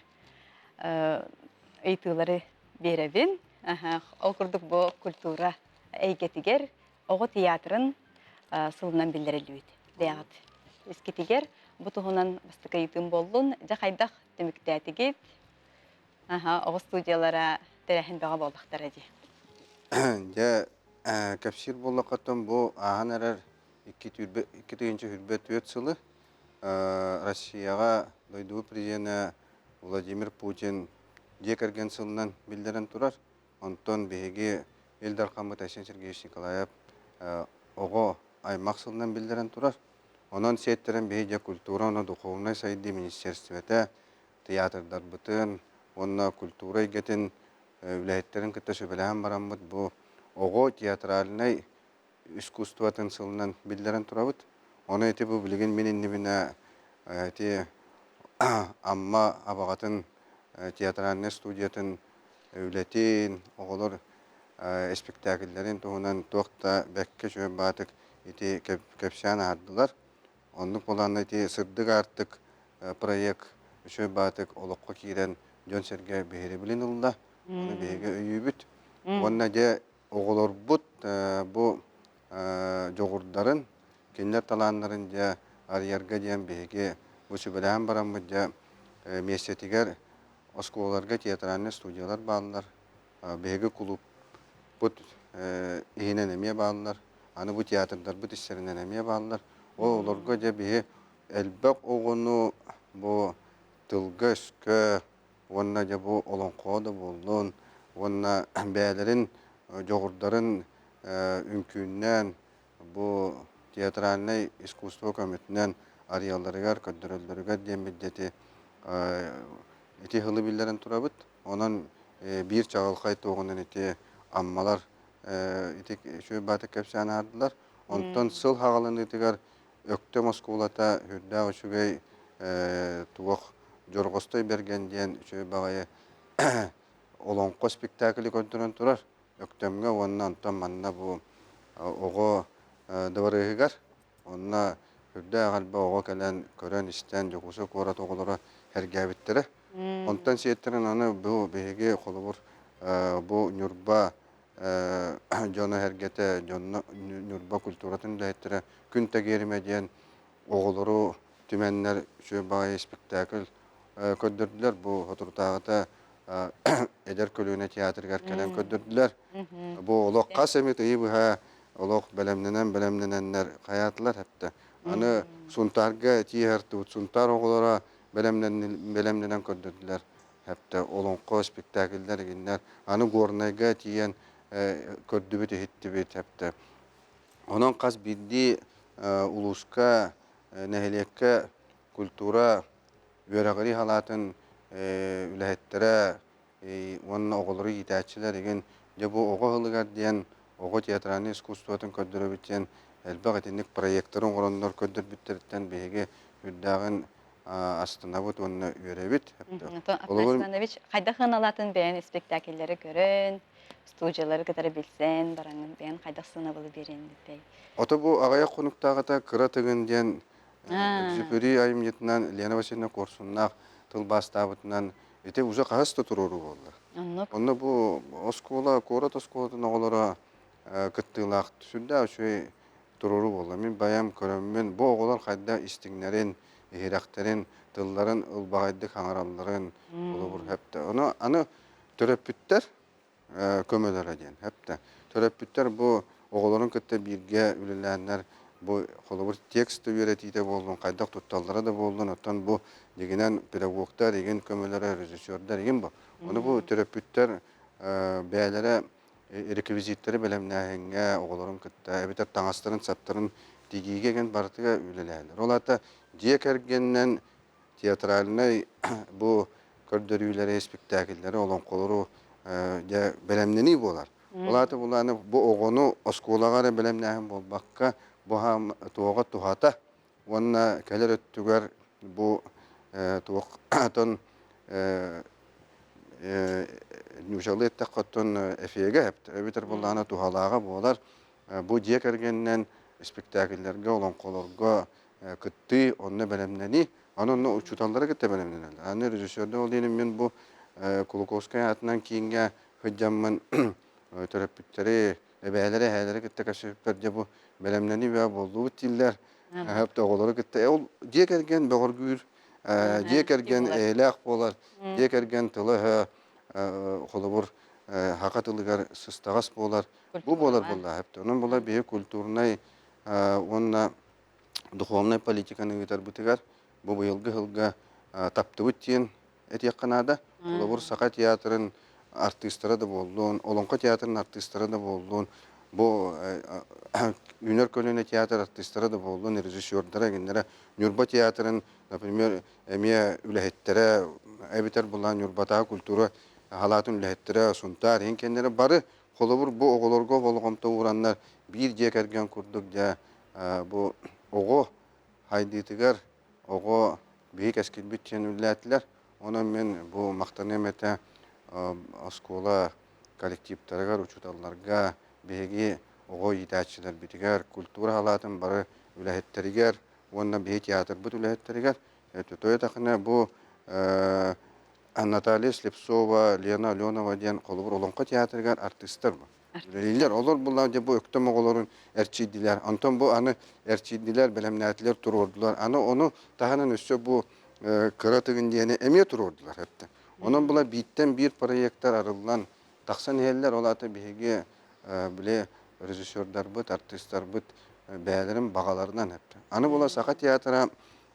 ыйтылары беребин. Ол күрдік бұ культура әйгетігер оғы театрын сылынан білдірілует. Дәғыт. Ескетігер бұ тұғынан бастықы итім болдың. Жа қайдақ тимиктәтігет оғы студиялара тәрәхін баға болдықтар әде. жа кәпсир боллақаттан бұл ағын әрәр 2-түйінші хүрбет өт сылы Россияға дойдуы президенті Владимир Путин жекерген сылынан білдерін тұрар. Онтон беге Элдар Қамыт Айсен Сергеевич Николаев оғы аймақ сылынан білдерін тұрар. Онын сеттерін беге культура, оны духовной сайды министерстветі, театрдар бұтын, онна культура егетін үләйеттерін күтті сөбелән барамыд. Бұл оғы театралынай искусстватын сылынан білдерін тұрабыд. Оны еті бұл білген менен небіне амма абағатын театральный студиятын үләтен, оғылыр спектакльлерін тұғынан тоқта бәкке жөй батық еті кәпсиян ардылар. Онлық боланы еті сырдық артық проект жөй батық олыққа кейрен жөн серге бейірі білін ұлда. Оны бейге өйі бүт. Онна де оғылыр бұт бұл жоғырдарын, кенлер таланларын де арьярға дейін бейге бұсы білән барамы де местетігер осколарға театральный студиялар бағылар. Бейге клуб бұт ейінен әме бағылар. Аны бұ театрдар бұт істерінен әме бағылар. Ол оларға де бейге әлбәк оғыну бұ тылғы үскі, онна де бұ олон қоды болуын, онна бәлерін, жоғырдарын үмкүннен, бұ театральный искусство көмітінен арияларығар, көддірілдірігер дембедеті ити хылы білдерін тұрабыд. Онан бір чағылқай тоғынан ити аммалар ити шөй баты кәпсәні ардылар. Онтан сыл хағалын итігер өкті Москвалата хүрді өшігей туық жорғыстой берген дейін шөй бағайы олонқо спектаклі көндірін тұрар. Өктемге онна онтан манна бұл оғы дұварығығар. Онна хүрді ағалба оғы кәлін көрін істен жоғысы қорат оғылары әргәбіттері. Онтан сеттерін аны бұл бейге қолы бұр бұл нүрба жоны әргеті, нүрба культуратын дәйттері күн тәгеріме дейін оғылары түменнер шөй бағай спектакль көддірділер. Бұл отыртағыта Эдер көлüne театргар кәлен көддірділер. Бұл олық қас әмет үйі бұға олық бәлемнененнер қаятылар әпті. Аны сұнтарға тиерді, сұнтар оғылара бәлемненен көддірділер әпті. Олыңқы спектакльдер егіндер. Аны горнайға тиен көддібіті хеттібет әпті. Оның қас білді ұлысқа, нәхелекке культура өрәғырі халатын үләһеттері, оның оғылары етәтшілер еген, бұл оғы ғылығар дейін, оғы театральный искусствотын көддірі біттен, әлбәқ етіндік проекторын ғырындар көддір біттеріттен бейге үрдағын астына бұд, оны өре біт. Афанасий Иванович, қайда ғыналатын бәйін спектакльлері көрін, студиялары кітары білсен, бараңын бәйін қайда сына болы берен бітпей. Оты бұл ағая қонықтағыта қыра тігін дейін, Зүпүри айымнетінен Лена Васильевна Корсуннақ тыл бастабытынан ете уже қағасты тұрору болды. Онны бұл оскола, корат осколатын оғылара күттілақ түсілді үші тұрору болды. Мен баям көріммен бұл оғылар қайда істіңлерін, ехерақтерін, тылларын, ұлбағайдық аңараларын болу бұр әпті. Аны төрөппіттер көмелері ден әпті. Төрөппіттер бұл оғыларын күтті бірге үліләнлер bu kolubur tekst üretide boldun, kaydak tutallara da boldun, otan bu deginen pedagoglar, degen kömelere, rejissörler degen bu. Onu bu terapütler beylere rekvizitleri belemnahenge oğulların kıtta, ebeter tangasların saptарын digiye gen bartıga ülelerler. Olata diyek ergenden tiyatraline bu kördörüleri, spektakilleri olan koluru belemneni bolar. Olata bulanı bu oğunu oskolalara belemnahen bolbakka bu ham tuğat tuhata wanna keler tüger bu tuğatın нюжалы ettaqottun efege hep öbiter bollana tuhalaga bolar bu diye kergenden spektakellerge olan kolorga kıttı onunla belemleni onunla uçutanlara gitti belemlenler. Anne rejisörde olayım ben bu Kulukovskaya atından kiyinge hıccamın terapitleri ebelere helere gitti kaşıklar bu belemleni ve bolluğu tiller hep de oğulları gitti. O diye kergen bağırgür diye kergen ehlak bolar diye kergen tılı холобур хакатылыгар сыстагас болар. Бу болар булла хепте. Onun була бие культурный онна духовный политиканы гитар бутыгар. Бу быйылгы хылга таптыбыт тиен этиякканада. Холобур сака театрын артисттары да болдун, Олонко театрын артисттары да болдун. Бу Үнер көлөне театр артисттары да болдун, режиссерлары гендере Нюрба театрын, например, эмия үлехеттере эбитер булан Нюрбата культура халатын үлехеттере сунтар хенкендере бары холобур бу оголорго болгомто ураннар бир же керген курдук да бу ого хайдитигер ого бийик эскилбитчен үлләтләр. Онан мен бу мактанемете оскола коллективтарга, учуталларга беги ого итәчиләр битигер культура халатын бары үлехеттеригер, онна бии театр бут үлехеттеригер. Той такына бу Наталья Слепцова, Лена Аленова ден колубур Олонко театргар артисттер бу. Лилер олор булар же бу өктөм оголорун эрчидилер. Антон бу аны эрчидилер, белемнәтләр турурдулар. Аны оны тагынан өссө бу кыратыгын дияне эме турурдулар хепте. Онун булар биттен бир проекттер арылган таксан эллер олаты биге биле режиссерлар бут, артисттер бут бәлерин багаларынан хепте. Аны булар Сака театры,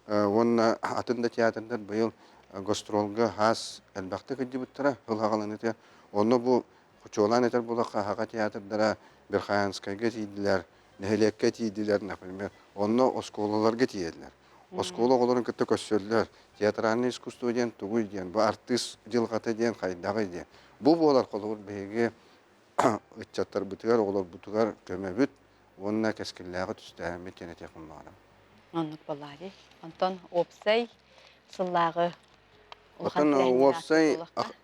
онна атында театрдар быйыл гастролга хас әлбәхте кидибиттера хылгагалан ите. Оны бу Чолан этер булакка Хага театрдара Берхаянскайга тидилер, Нехелекке тидилер, например. Оны осколаларга тиделер. Оскола оларын кытта көссөллөр. Театральный искусство ден тугуй ден, бу артист жылгаты ден кайдагы ден. Бу болар колор беге ытчаттар бутугар, олар бутугар көмөбүт. Онна кескилләгы түстәме тенете кылмаган. Оннук болары. Антон опсай сыллагы Отан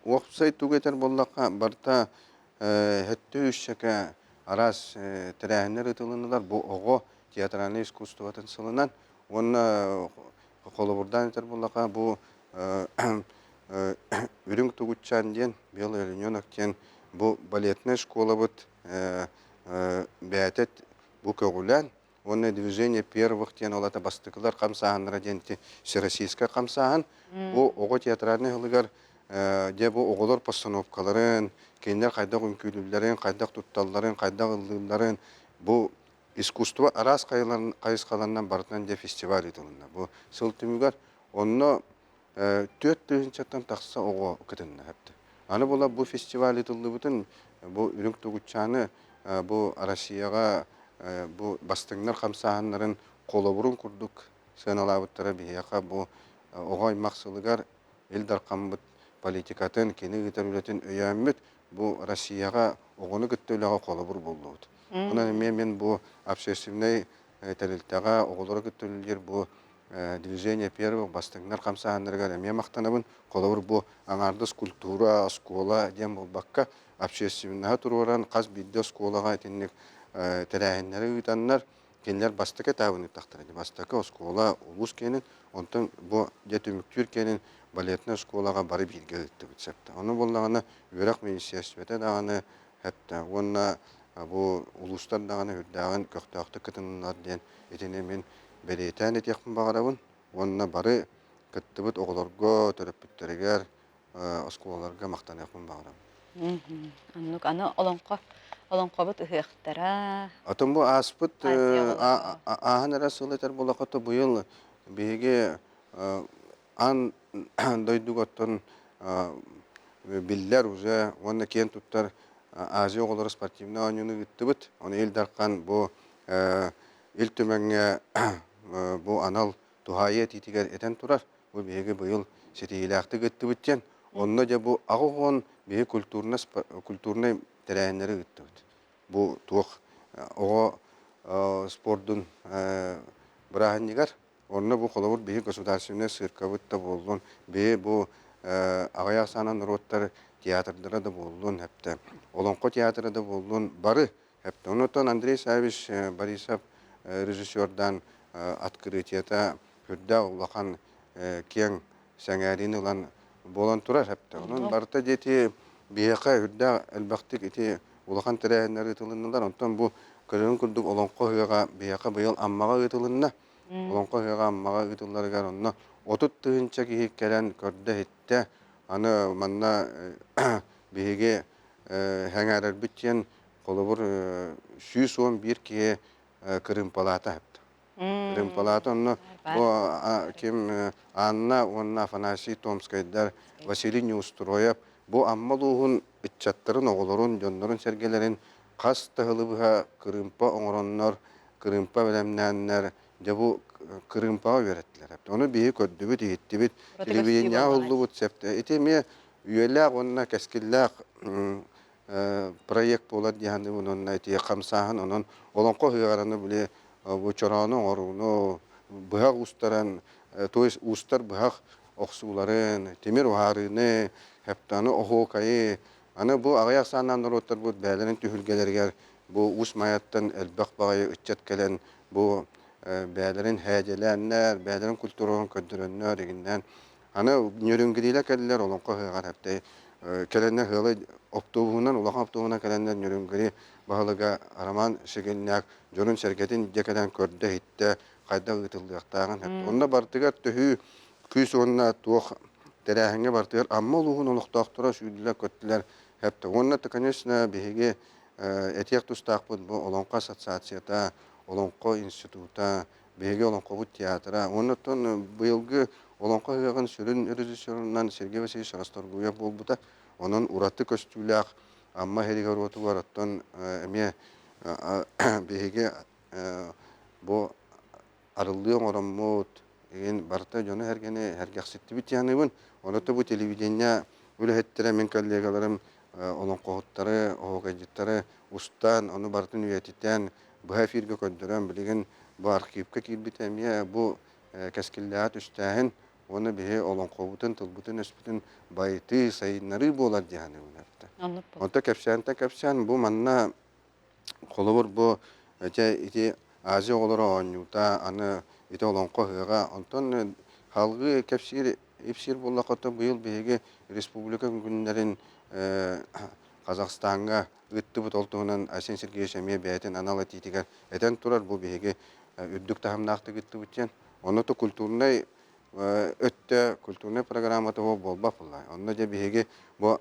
опсай тугетер боллакка барта хетте үшшәкә арас тирәһеннәр ытылынылар. Бу ого театральный искусствотын сылынан. Онна колобурдан этер боллакка бу үрүң тугучан ден бел элинёнок ден бу балетная школа бут бәтет бу көгүлән. Онна движение первых ден олата бастыкылар камсаһаннара денти всероссийска камсаһан. Бу ого театральный хылыгар де бу оголор постановкаларын, кендер кайдак үңкүлүлөрүн, кайдак тутталларын, кайдак ылдыларын бу искусство арас кайыскаларынан бартынан де фестиваль итилинде. Бу сыл түмүгөр онно 400 чаттан такса ого кытынна хепти. Аны була бу фестиваль итилди бутун бу үрүк тугучаны бу Россияга бу бастыңнар камсаһаннарын колобурун курдук сыналабыттара бияка бу огой максылыгар элдар камбыт политикатын кени гитәрүләтен өйәммит бу Россияга огоны гыттөләгә колобур булды. Онан мен бу общественный тәлилтәгә оголары гыттөлләр бу движение первых бастыңнар камсаһаннарга мен мактанабын колобур бу аңардыс культура школа дем булбакка общественный туруран каз бидде школага тенник тәрәһеннәре үтәннәр кенләр бастыка тавыны тактырды. Бастыка школа улус кенен, онтон бу жетүмүктүр кенен балетная школага барып бирге өттү битсепте. Аны боллаганы үрәк министрлыгы даганы хәтта онна бу улустар даганы үрдәгән көктәкты кытыннар дигән этене мен беретән этекмин багарабын. Онна бары кыттыбыт оголорго төрөп биттергәр школаларга мактанакмын багарабын. Аннук аны олонкобут ыхыктара. Атын бу аспыт аһан расылытар булакты быйыл беге ан дойдуготтон биллер уже онна кен туттар Азия оголор спортивный ойнуну гыттыбыт. Оны элдаркан бу ил төмәнгә бу анал тухайя титигер этен турар. Бу беге быйыл сетилакты гыттыбыттен. Онна да бу агыгон беге культурный тәрәһеннәре гыттыбыт. Бу тух ого спорттун браһаннигар онна бу холовур беге государственный цирковытта болгон бе бу агая санан роттар театрдара да боллун хепте. Олонко театры да боллун бары хепте. Онотон Андрей Савич Борисов режиссердан открытиета хүрдә улахан кең сәңәрин улан болан турар хепте. Онон барта дети бияка хүрдә әлбәхтик ити улахан тәрәһеннәре тылыннар. Онтон бу көрөн күрдүк олонко хыга бияка быел аммага ытылынна. Олонко хыга аммага ытылларга онно отут тыынча ки келен көрдө хитте аны манна биге хәңәрәр битен колобур 111 ки Крым палата хепте. Крым палата онно бу ким Анна онна Афанасий Томскайдар Василий Неустроев бу аммалугун итчаттарын оголорун жоннорун сергелерин кас тыгылыбыга Крымпа оңороннор Крымпа белемнәннәр жабу Крымпа береттилер. Оны бии көддүбү титтибит телевидение уллубут септе. Этеме үеләк онна кескилләк проект болат дигәнде онна эти камсаһын онон олонко хыгараны биле бу чораны оруну быгак устаран то есть устар быгак оксуларын темир уарыны хептаны охокайы аны бу агаяк санан роттар бу бәләрен түһүлгәләргә бу ус маяттан элбак багай үчет келен бу бәләрен хәҗәләннәр бәләрен культураны көддөрәннәр дигәннән аны нөрүнгиләр кәлләр олонко хыгар хепте келеннәр хылы октубунан улахан октубунан келеннәр нөрүнгили баһалыга Роман Шегельняк жонун шеркетин декелен көрдө хитте кайда ытылдыктаган хепте онда бартыгар төһү күс онна туох терәһеңе бартыгар амма улугун олуктактыра сүйләр көттүләр хепте онна конечно биге этиек тустакпыт бу олонко ассоциацияда олонко института биге олонко бу театра оннотон быелгы олонко хыгын сүрүн режиссерунан Сергей Васильевич Расторгуев болбута онун ураты көстүләк амма херигер оту бар оттон эме биге бу арылды оңороммут ген барта жоны хергене хергекситти бит яныбын оното бу телевидение үлехеттере мен коллегаларым олонкоттары огажыттары устан оны бартын үетитен бу эфирге көндөрөн билген бу архивке кирбит эме бу кескиллаат үстәһен оны бие олонкобутун тылбутун өспүтүн байты сайыннары болар дияны унапта. Онта кепсән бу манна колобур бу ити Азия олора онюта аны ити олонко хыга онтон халгы кепсир ипсир буллаката быйыл беге республика күннәрен Казакстанга ыттыбыт олтугунан Асен Сергей Шеме бәйтен анала титигер этен турар бу беге үддүк тахамнакты гыттыбытчен оното культурный өттө культурный программата болбап булай. Онда же беге бу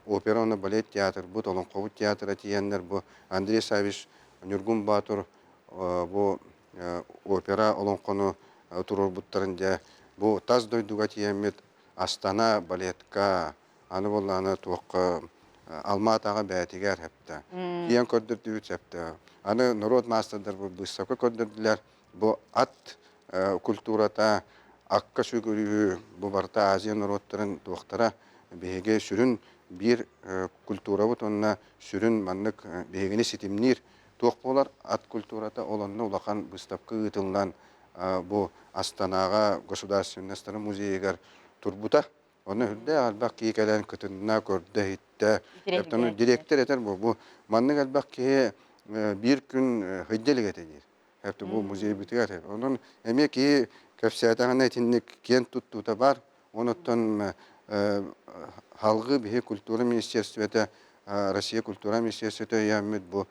опера оны балет театр бу олонко театр тиеннер бу Андрей Савич Нюргун Батур бу опера олонкону турор буттарында бу таз дойдуга тиемет Астана балетка аны болланы туакка Алматага бәтигер хепте. Тиен көрдүрдү хепте. Аны народ мастерлер бу бысака көрдүрләр бу ат культурата акка шүгүрү бу барта Азия народтарын туактара беге сүрүн бир культура бут онна сүрүн маннык бегени ситимнир туак болар ат культурата олонны улахан выставка ытылган бу Астанага государственный музейгер турбута оны хүрдә албак кикелен көтүннә көрдө хитте эптону директор этер бу маннык албак ки бир күн хыйделек этедир эпте бу музей битигер онун эме ки кепсиятагына тинник кен туттута бар оноттон халгы бие культура министерството Россия культура министерството ямет бу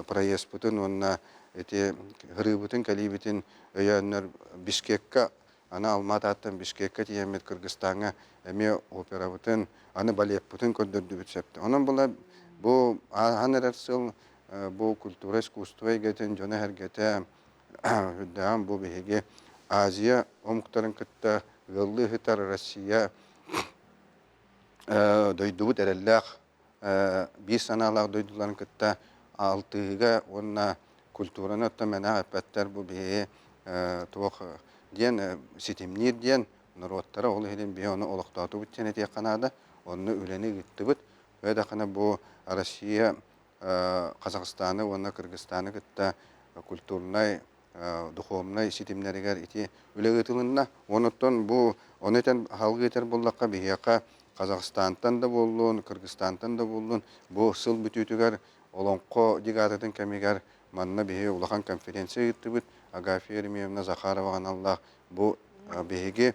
проезд бутун онна эти грыбытын калибитин өяннер Бишкекка аны Алмататтан Бишкекке тиемет Кыргызстанга эме опера бутын аны балет бутын көндөрдү битсепти. Онун була бу анерсыл бу культура искусство гетен жона хергете хүддәм бу беге Азия омуктарын кытта гыллы хитар Россия дойду дереллах бис саналар дойдуларын кытта алтыга онна культураны томена апаттар бу бе туох ден ситимнир ден народтара ол хелен бе оны олоктату битчене те канада онны үлени гиттибит ve de kana bu Россия Казахстаны оны Кыргызстаны кытта культурный духовный ситимнеригер ити үлегетилинна онуттан бу онетен халгы етер буллакка бияка Қазақстантан да болуын, Кыргызстантан да болуын, бұл сыл бүтүтүгер олонқо дигадатын кемигер манна беге улахан конференция ыттыбыт, Агафья Еремеевна Захарова аналлах, бұл беге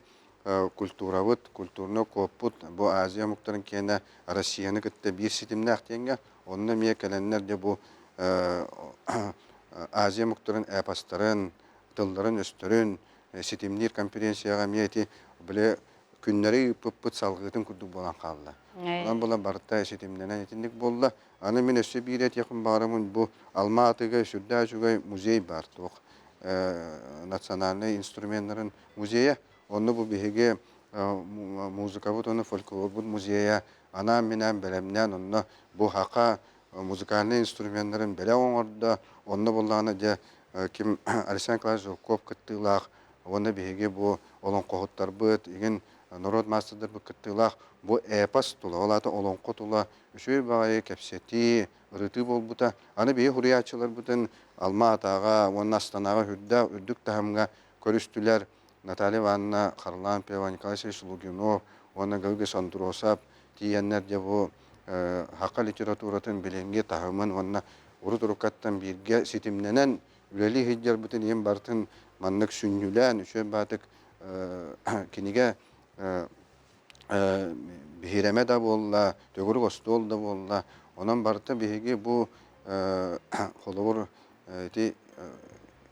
культуравыт, культурны коппут, бұл Азия мұқтарын кені Россияны кітті бір сетімді ақтенге, онына мие кәленлер де бұл Азия мұқтарын әпастарын, тылдарын өстірін, сетімдер конференцияға миеті біле күннері пұп-пұт салғытын күрдік болан қалды. Онан бола барытта сетімденен етіндік болды. Аны мен өсі бір ет еқін бағарамын, бұл Алматыға, Сүрдә жүгай музей бар. Национальный инструментларын музейі. Оны бұл беге музыка бұд, оны фольклор бұд музейі. Ана менен бәлемнен, оны бұл хақа музыкальный инструментларын бәле оңырды. Оны болағына де кім Александр Клаш Жолков кіттілақ. Оны беге бұл олон қоғыттар бұд, еген народ мастырдар бұд кіттілақ. Бұл әпас тұла, олаты олон қотыла, үшөй бағайы кәпсеті, ұрыты бол бұта. Аны бейі хұриятшылар бұдын Алма-Атаға, оның Астанаға хүрді, үрдік тағымға көрістілер. Наталья Ивановна Харлампева, Николай Сергеевич Лугинов, оны Галгас Андросап, тиеннер де бұл хаққа литературатын біленге тағымын, оны ұры-тұрықаттан бірге сетімненен үлелі хеджер бұтын ем бартын маннық сүннілән, үшөй батық кенеге бейреме да болла, төгірі қостол да болла. Онан барты бейге бұл қолығыр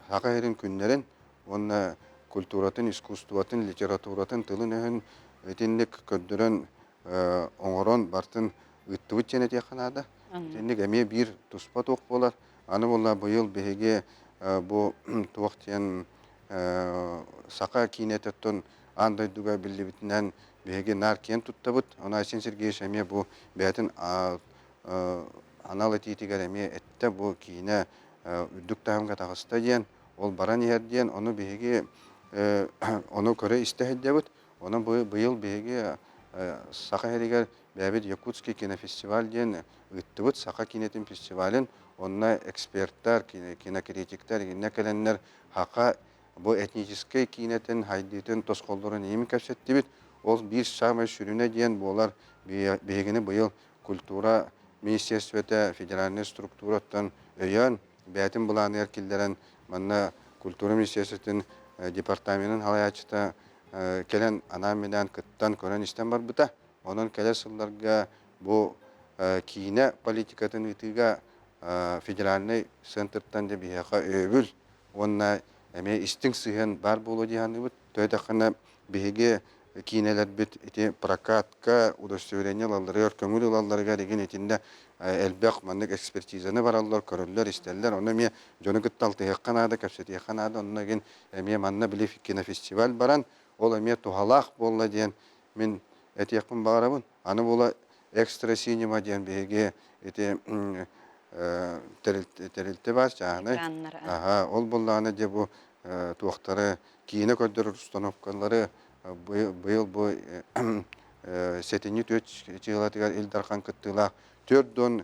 хақа ерін күнлерін, оны культуратын, искусстватын, литературатын, тылын өйін өтіндік көддірін оңырын бартын үттівіт және теканады. Өтіндік әме бір тұспа тоқ болар. Аны болла бұйыл бейге бұл туақтен сақа кейнететтін андайдуға білі бітінен бейге нар кен тұттабыт. Она Асен Сергеевич әме бұл бәтін аналы тетігер әме әтті бұл кейіне үддік тағымға тағыста ден, ол баран ерден, оны бейге оны көрі істәхеді бұд. Оны бұйыл бейге сақа әрігер бәбет Якутский кинофестиваль ден үтті бұд. Сақа кинетін фестивалін, онына эксперттар, кинокритиктар, кәленлер хақа бұл этнический кинетін, хайдетін, тосқолдырын емі көпсетті бұд. Ол бір самай сүріне ден болар бейгіні бұйыл культура министерстветі, федеральный структураттан өйен, бәтін бұланы әркелдерін, манна культура министерстветін департаментін халаячыта келен анамедан кыттан көрен істен бар бұта. Оның келер сылларға бұл кейіне политикатын үтіға федеральный центртан де бейеқа өбіл. Онына әме істің сыйын бар болу дейханы бұд. Тойдақына бейге кейінелер біт прокатқа удостоверение лалары, көңіл лаларға деген етінде әлбәқ маннық экспертизаны баралар, көрілер, істелер. Оны ме жоны күтталты еққанады, кәпсеті еққанады. Онына ген әме манна біле кинофестиваль баран, ол әме тухалақ болла дейін мен әті еқпін бағарабын. Аны бола экстра синема дейін бейге тәрілті бар жағаны. Ол боллағаны де бұл туақтары кейіне көддір установкалары бұйыл бұл сетені төт чиғылатығар елдарқан күттілақ. Төрден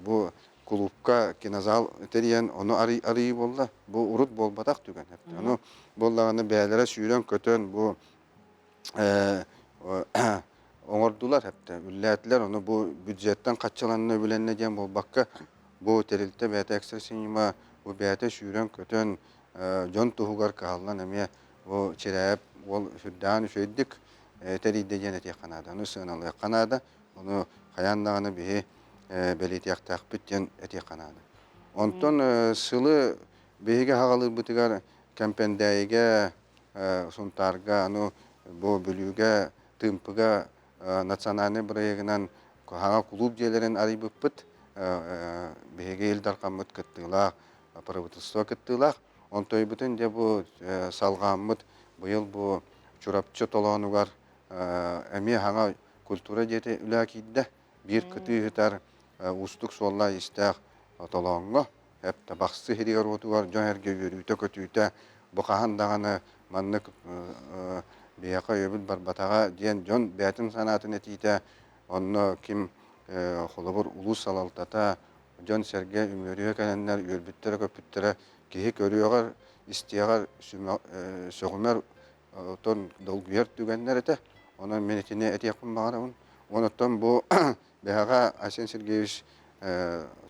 бұл клубқа кинозал териян, оны арый болла. Бұл ұрыт болбатақ түген. Оны боллағаны бәлері сүйрен көтен бұл оңырдылар. Үлләтілер, оны бұл бюджеттен қатшаланына өбіленне ден бұл баққа бұл терілті бәті экстра синема, бұл бәті сүйрен көтен жон тұғығар қағалан әме бұл черәп, ол сүрдән сөйдік тәрейді ден әте қанады. Оны сығыналы қанады, оны қаяндағаны бейі бәлеті яқтақ бүттен әте қанады. Онтон сылы бейге хағалы бұтығар кәмпендәйге, сұнтарға, бұл бүліге, тымпыға, национальный бірегінен хаға клуб желерін арай бұппыт, бейге елдарқан мұт күттілақ, правительство күттілақ. Онтой бүтін де бұл салған мұт, бұйыл бұл чурапчы толануғар әме хаға культура деті үлі кейді. Bir kıtı hıtar ustuk solla istaq толанға. Әпті бақсы херігер оту var, жон әрге өрүйті көтүйті. Бұқахан дағаны маннық бейаққа өбіл бар батаға ден жон бәтін санатын әтейті. Онны кім қолыбыр ұлыс салалтата, жон сәрге өмөріе кәлінлер, өрбіттері көпіттері кейік өрүйеғар, істеғар соғымер тон долгүйер түгенлер әті. Ona menetine etiyakın bağırın. Ondan bu behaga Arsen Sergeyevich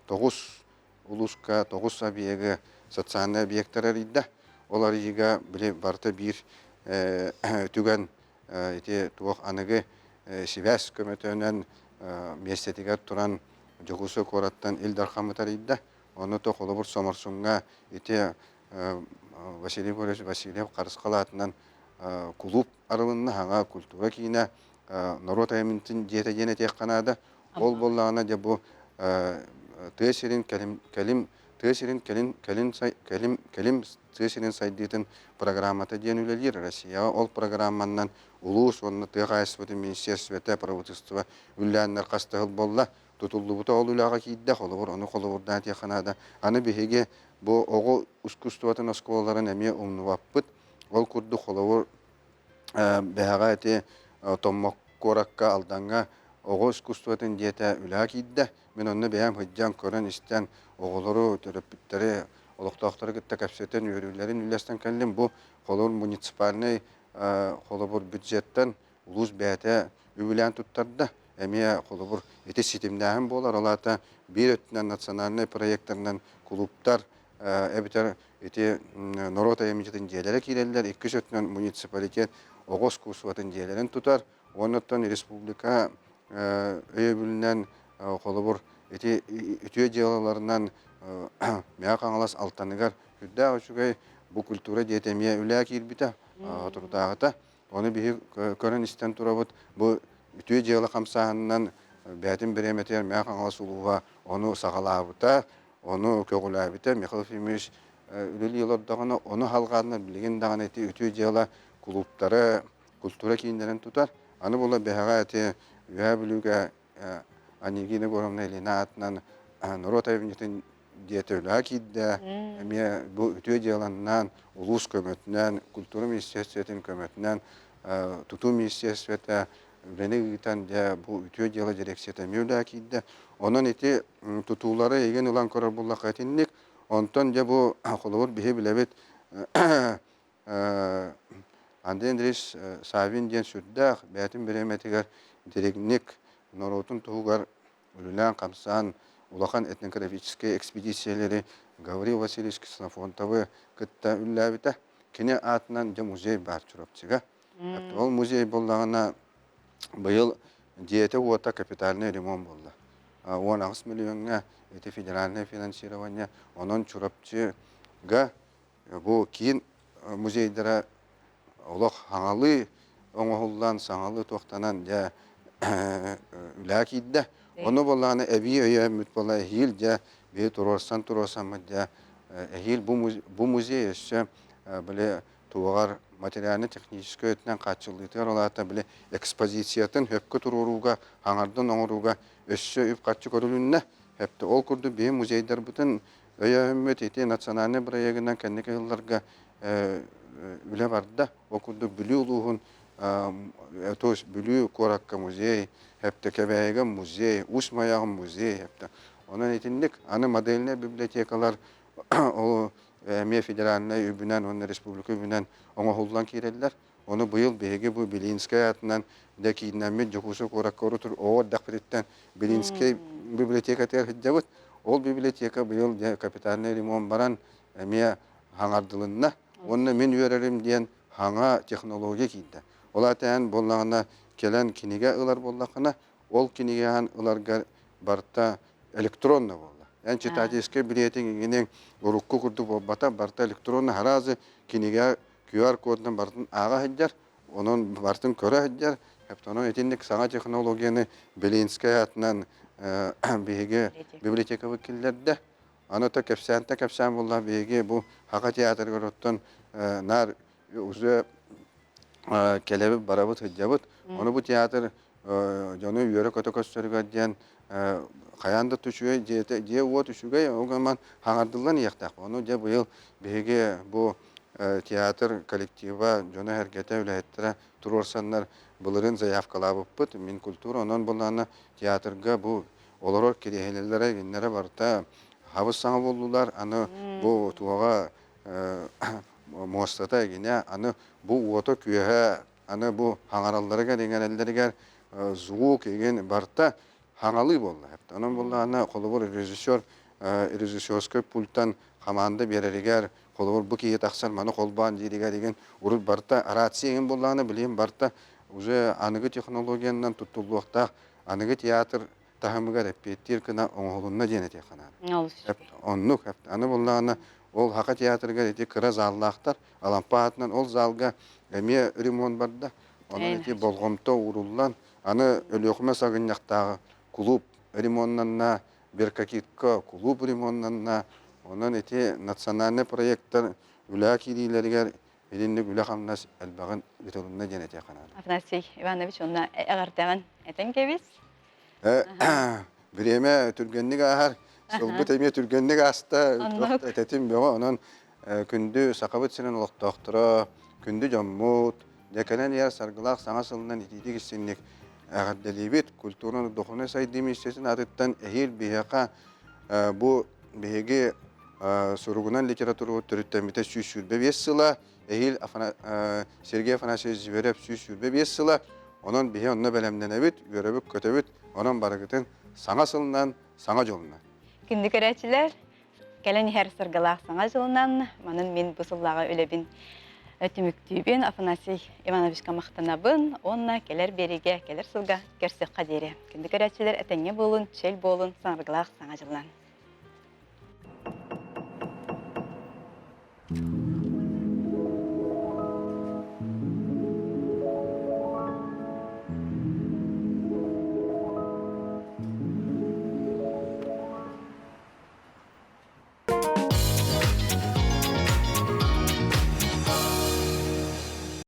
9 uluska 9 sabiyege социальный объекттер идде. Олар ига биле барта бир түгән ите туак аныгы связь көмөтөнөн местетигер туран жогусу кораттан Илдар хамытар идде. Оны то холобур соморсунга ите Василий Борисович Васильев Карыскалатынан клуб арылынна хаңа культура кийине народ аймынтын жете жене тек канада ол боллагана же бу тесирин тесирин сайдытын программата денүлелер Россия ол программанан улус онны тыгайсыбыты министерството правительство үлләннәр кастыгыл болла тутуллубута ол үлага кийде холобур оны холобурдан тек канада аны беге бу ого искусствотын осколларын эме умнубаппыт ол курду холобур бәһәгә әте томмак коракка алданга ого искусствотын диета үләк идде. Мен онны бәям хыҗҗан көрән истән оголору төрөпүттәре олоктоктары гытта капсетен үрүләрен үләстән кәллем бу холор муниципальный холобур бюджеттан улус бәте үбүлән туттарда. Әмия холобур эте системдәһен болар алата бир өтнән национальный проектлардан клубтар эбитер эте народ аямитен җәләре кирәлләр 2 өтнән муниципалитет Огос курсуатын диелерин тутар. Оннан республика өйбүлнен холобур эти үтүө диаларынан мя каңалас алтаныгар хүддә очугай бу культура диетемия үлә кирбите турдагыта. Оны бии көрөн истен турабыт бу үтүө диала камсаһыннан бәтин береметер мя каңалас улуга оны сагалабыта, оны көгүләбите Михаил Фимиш үлел йылдагына оны халганна билген даганы эти үтүө диала клубтары культура кийиндерин тутар. Аны була бәһәгә әте үә бүлүгә анигине боромна элина атнан народ айвнитин диетөлә киддә. Әмия бу үтүө диаланнан улус көмөтнән, культура министрлыгын көмөтнән, туту министрлыгы Бенегитан дә бу үтүө диала дирекцияты мөлә киддә. Онан эти тутулары еген улан көрөр булла кайтынник. Онтон дә бу холовор бихе билебет Андрей Савин ден сүрдәк, бәтін береметігер директник народын туғығар үлілән қамсан улақан этнографические экспедициялары Гаврил Васильевич Ксенофонтовы кітті үлләбіті. Кене атынан де музей бар чүрөпчіға. Ол музей болдағына бұйыл диеті ота капитальный ремонт болды. 19 миллионға эти федеральное финансирование, онын чүрөпчіға бұл кейін музейдері олық хаңалы, оңғылдан саңалы тоқтанан жа үләк идді. Оны болағаны әбей өйе мүт бола әйіл жа бей тұрорсан жа әйіл бұл музей өсі біле туғар материальны техническі өтінен қатшылдығытығар олата біле экспозициятын хөпкі тұруруға, хаңардан оңыруға өсі үп қатшы көрілінне. Әпті ол күрді бей музейдер бұтын өйе үммет еті национальный проегінен кәндекі жылларға үле барды. Ол күрді бүлі ұлығын бүлі коракка музей, әпті кәбәйгі музей, ұсмаяғы музей. Onun etinlik anı modeline bibliotekalar o Əmiyə Federalına übünən, onun Respublika übünən ona hullan kirediler. Onu bu yıl beygi bu Bilinskaya adından da kiyinlenme Jokusu Korakka orutur. O dakfiritten Bilinskaya biblioteka terhidcavut. O biblioteka bu yıl kapitalına limon baran Əmiyə hangardılığına. Onu men üyererim diyen hanga teknoloji kiydi. Ola təyin bollağına kelen kinige ılar bollağına. Ol kinige han ılar barta elektronla bolla. Yani çitatiske biletin ginen urukku kurdu bata barta elektronla harazı kinige QR kodundan bartın ağa heccar. Onun bartın köre heccar. Hep onun etinlik sana teknolojini Bilinskaya atından beygi biblioteka vekillerde. Anota kefsan bolla beygi bu haka tiyatr görüttün nar uzu kelebi barabut hecabut. Onu bu tiyatr jonu yöre kotokostörgü diyen Kayanda tuşuya diye o tuşuya o zaman hangardılan yaktak. Onu da bu yıl bege bu tiyatr kolektiva jona herkete ülettere turorsanlar bunların zayıfkalığı put min kültür onun bunlarına tiyatrga bu olarak kirehellere günlere varta havuz sana buldular anı bu tuğa muhastata yine anı bu oto küye аны бу хаңаралларга деген эллерге звук еген барта хаңалы болла. Онон болла аны колобор режиссерский пульттан команда береригер колобор бу кие таксар маны колбан диригер деген урут барта рация еген болланы билем барта уже аныгы технологиянан туттулуакта аныгы театр тахымыга репетир кына оңолунна денете хана. Оннук аны болланы ол хака театрга эти кыра заллахтар алампаатынан ол залга эме ремонт барда. Оны эти болгомто уруллан аны өлөкмө сагынняктагы клуб ремонтнанна беркакитка клуб ремонтнанна онан эти национальный проекттар үлә кирилерге элинник үлә хамнас албагын битолунна денете хана. Афанасий Иванович, онна эгартаган этен кебис. Биреме түргенник ахар, сылбыт эме түргенник аста, тетим бега, онан күндү сакабыт сенен олоқтоқтыра, күндү жаммут, декенен яр саргылақ саңа сылынан итидик issинник ағадделибит, культураны дохуна сайдимистесин атыттан эхил бияқа бу беге суругунан литературу түріттемите сүйсүрбе бессыла, эхил Сергей Афанасьевич Зверев сүйсүрбе бессыла, онан бие онна бәлемденебит, görөбүк көтөбүт, онан барыгытын саңа сылынан саңа жолунан. Күнді көрәчілер, кәлін әр сырғалақ саңа жылынан, манын мен бұсыллаға өлебін өтіміктүйбін, Афанасий Ивановичка мақтанабын, онна келер береге, келер сылға көрсек қадері. Күнді көрәчілер әтәңе болын, шел болын, саңырғалақ саңа жылынан.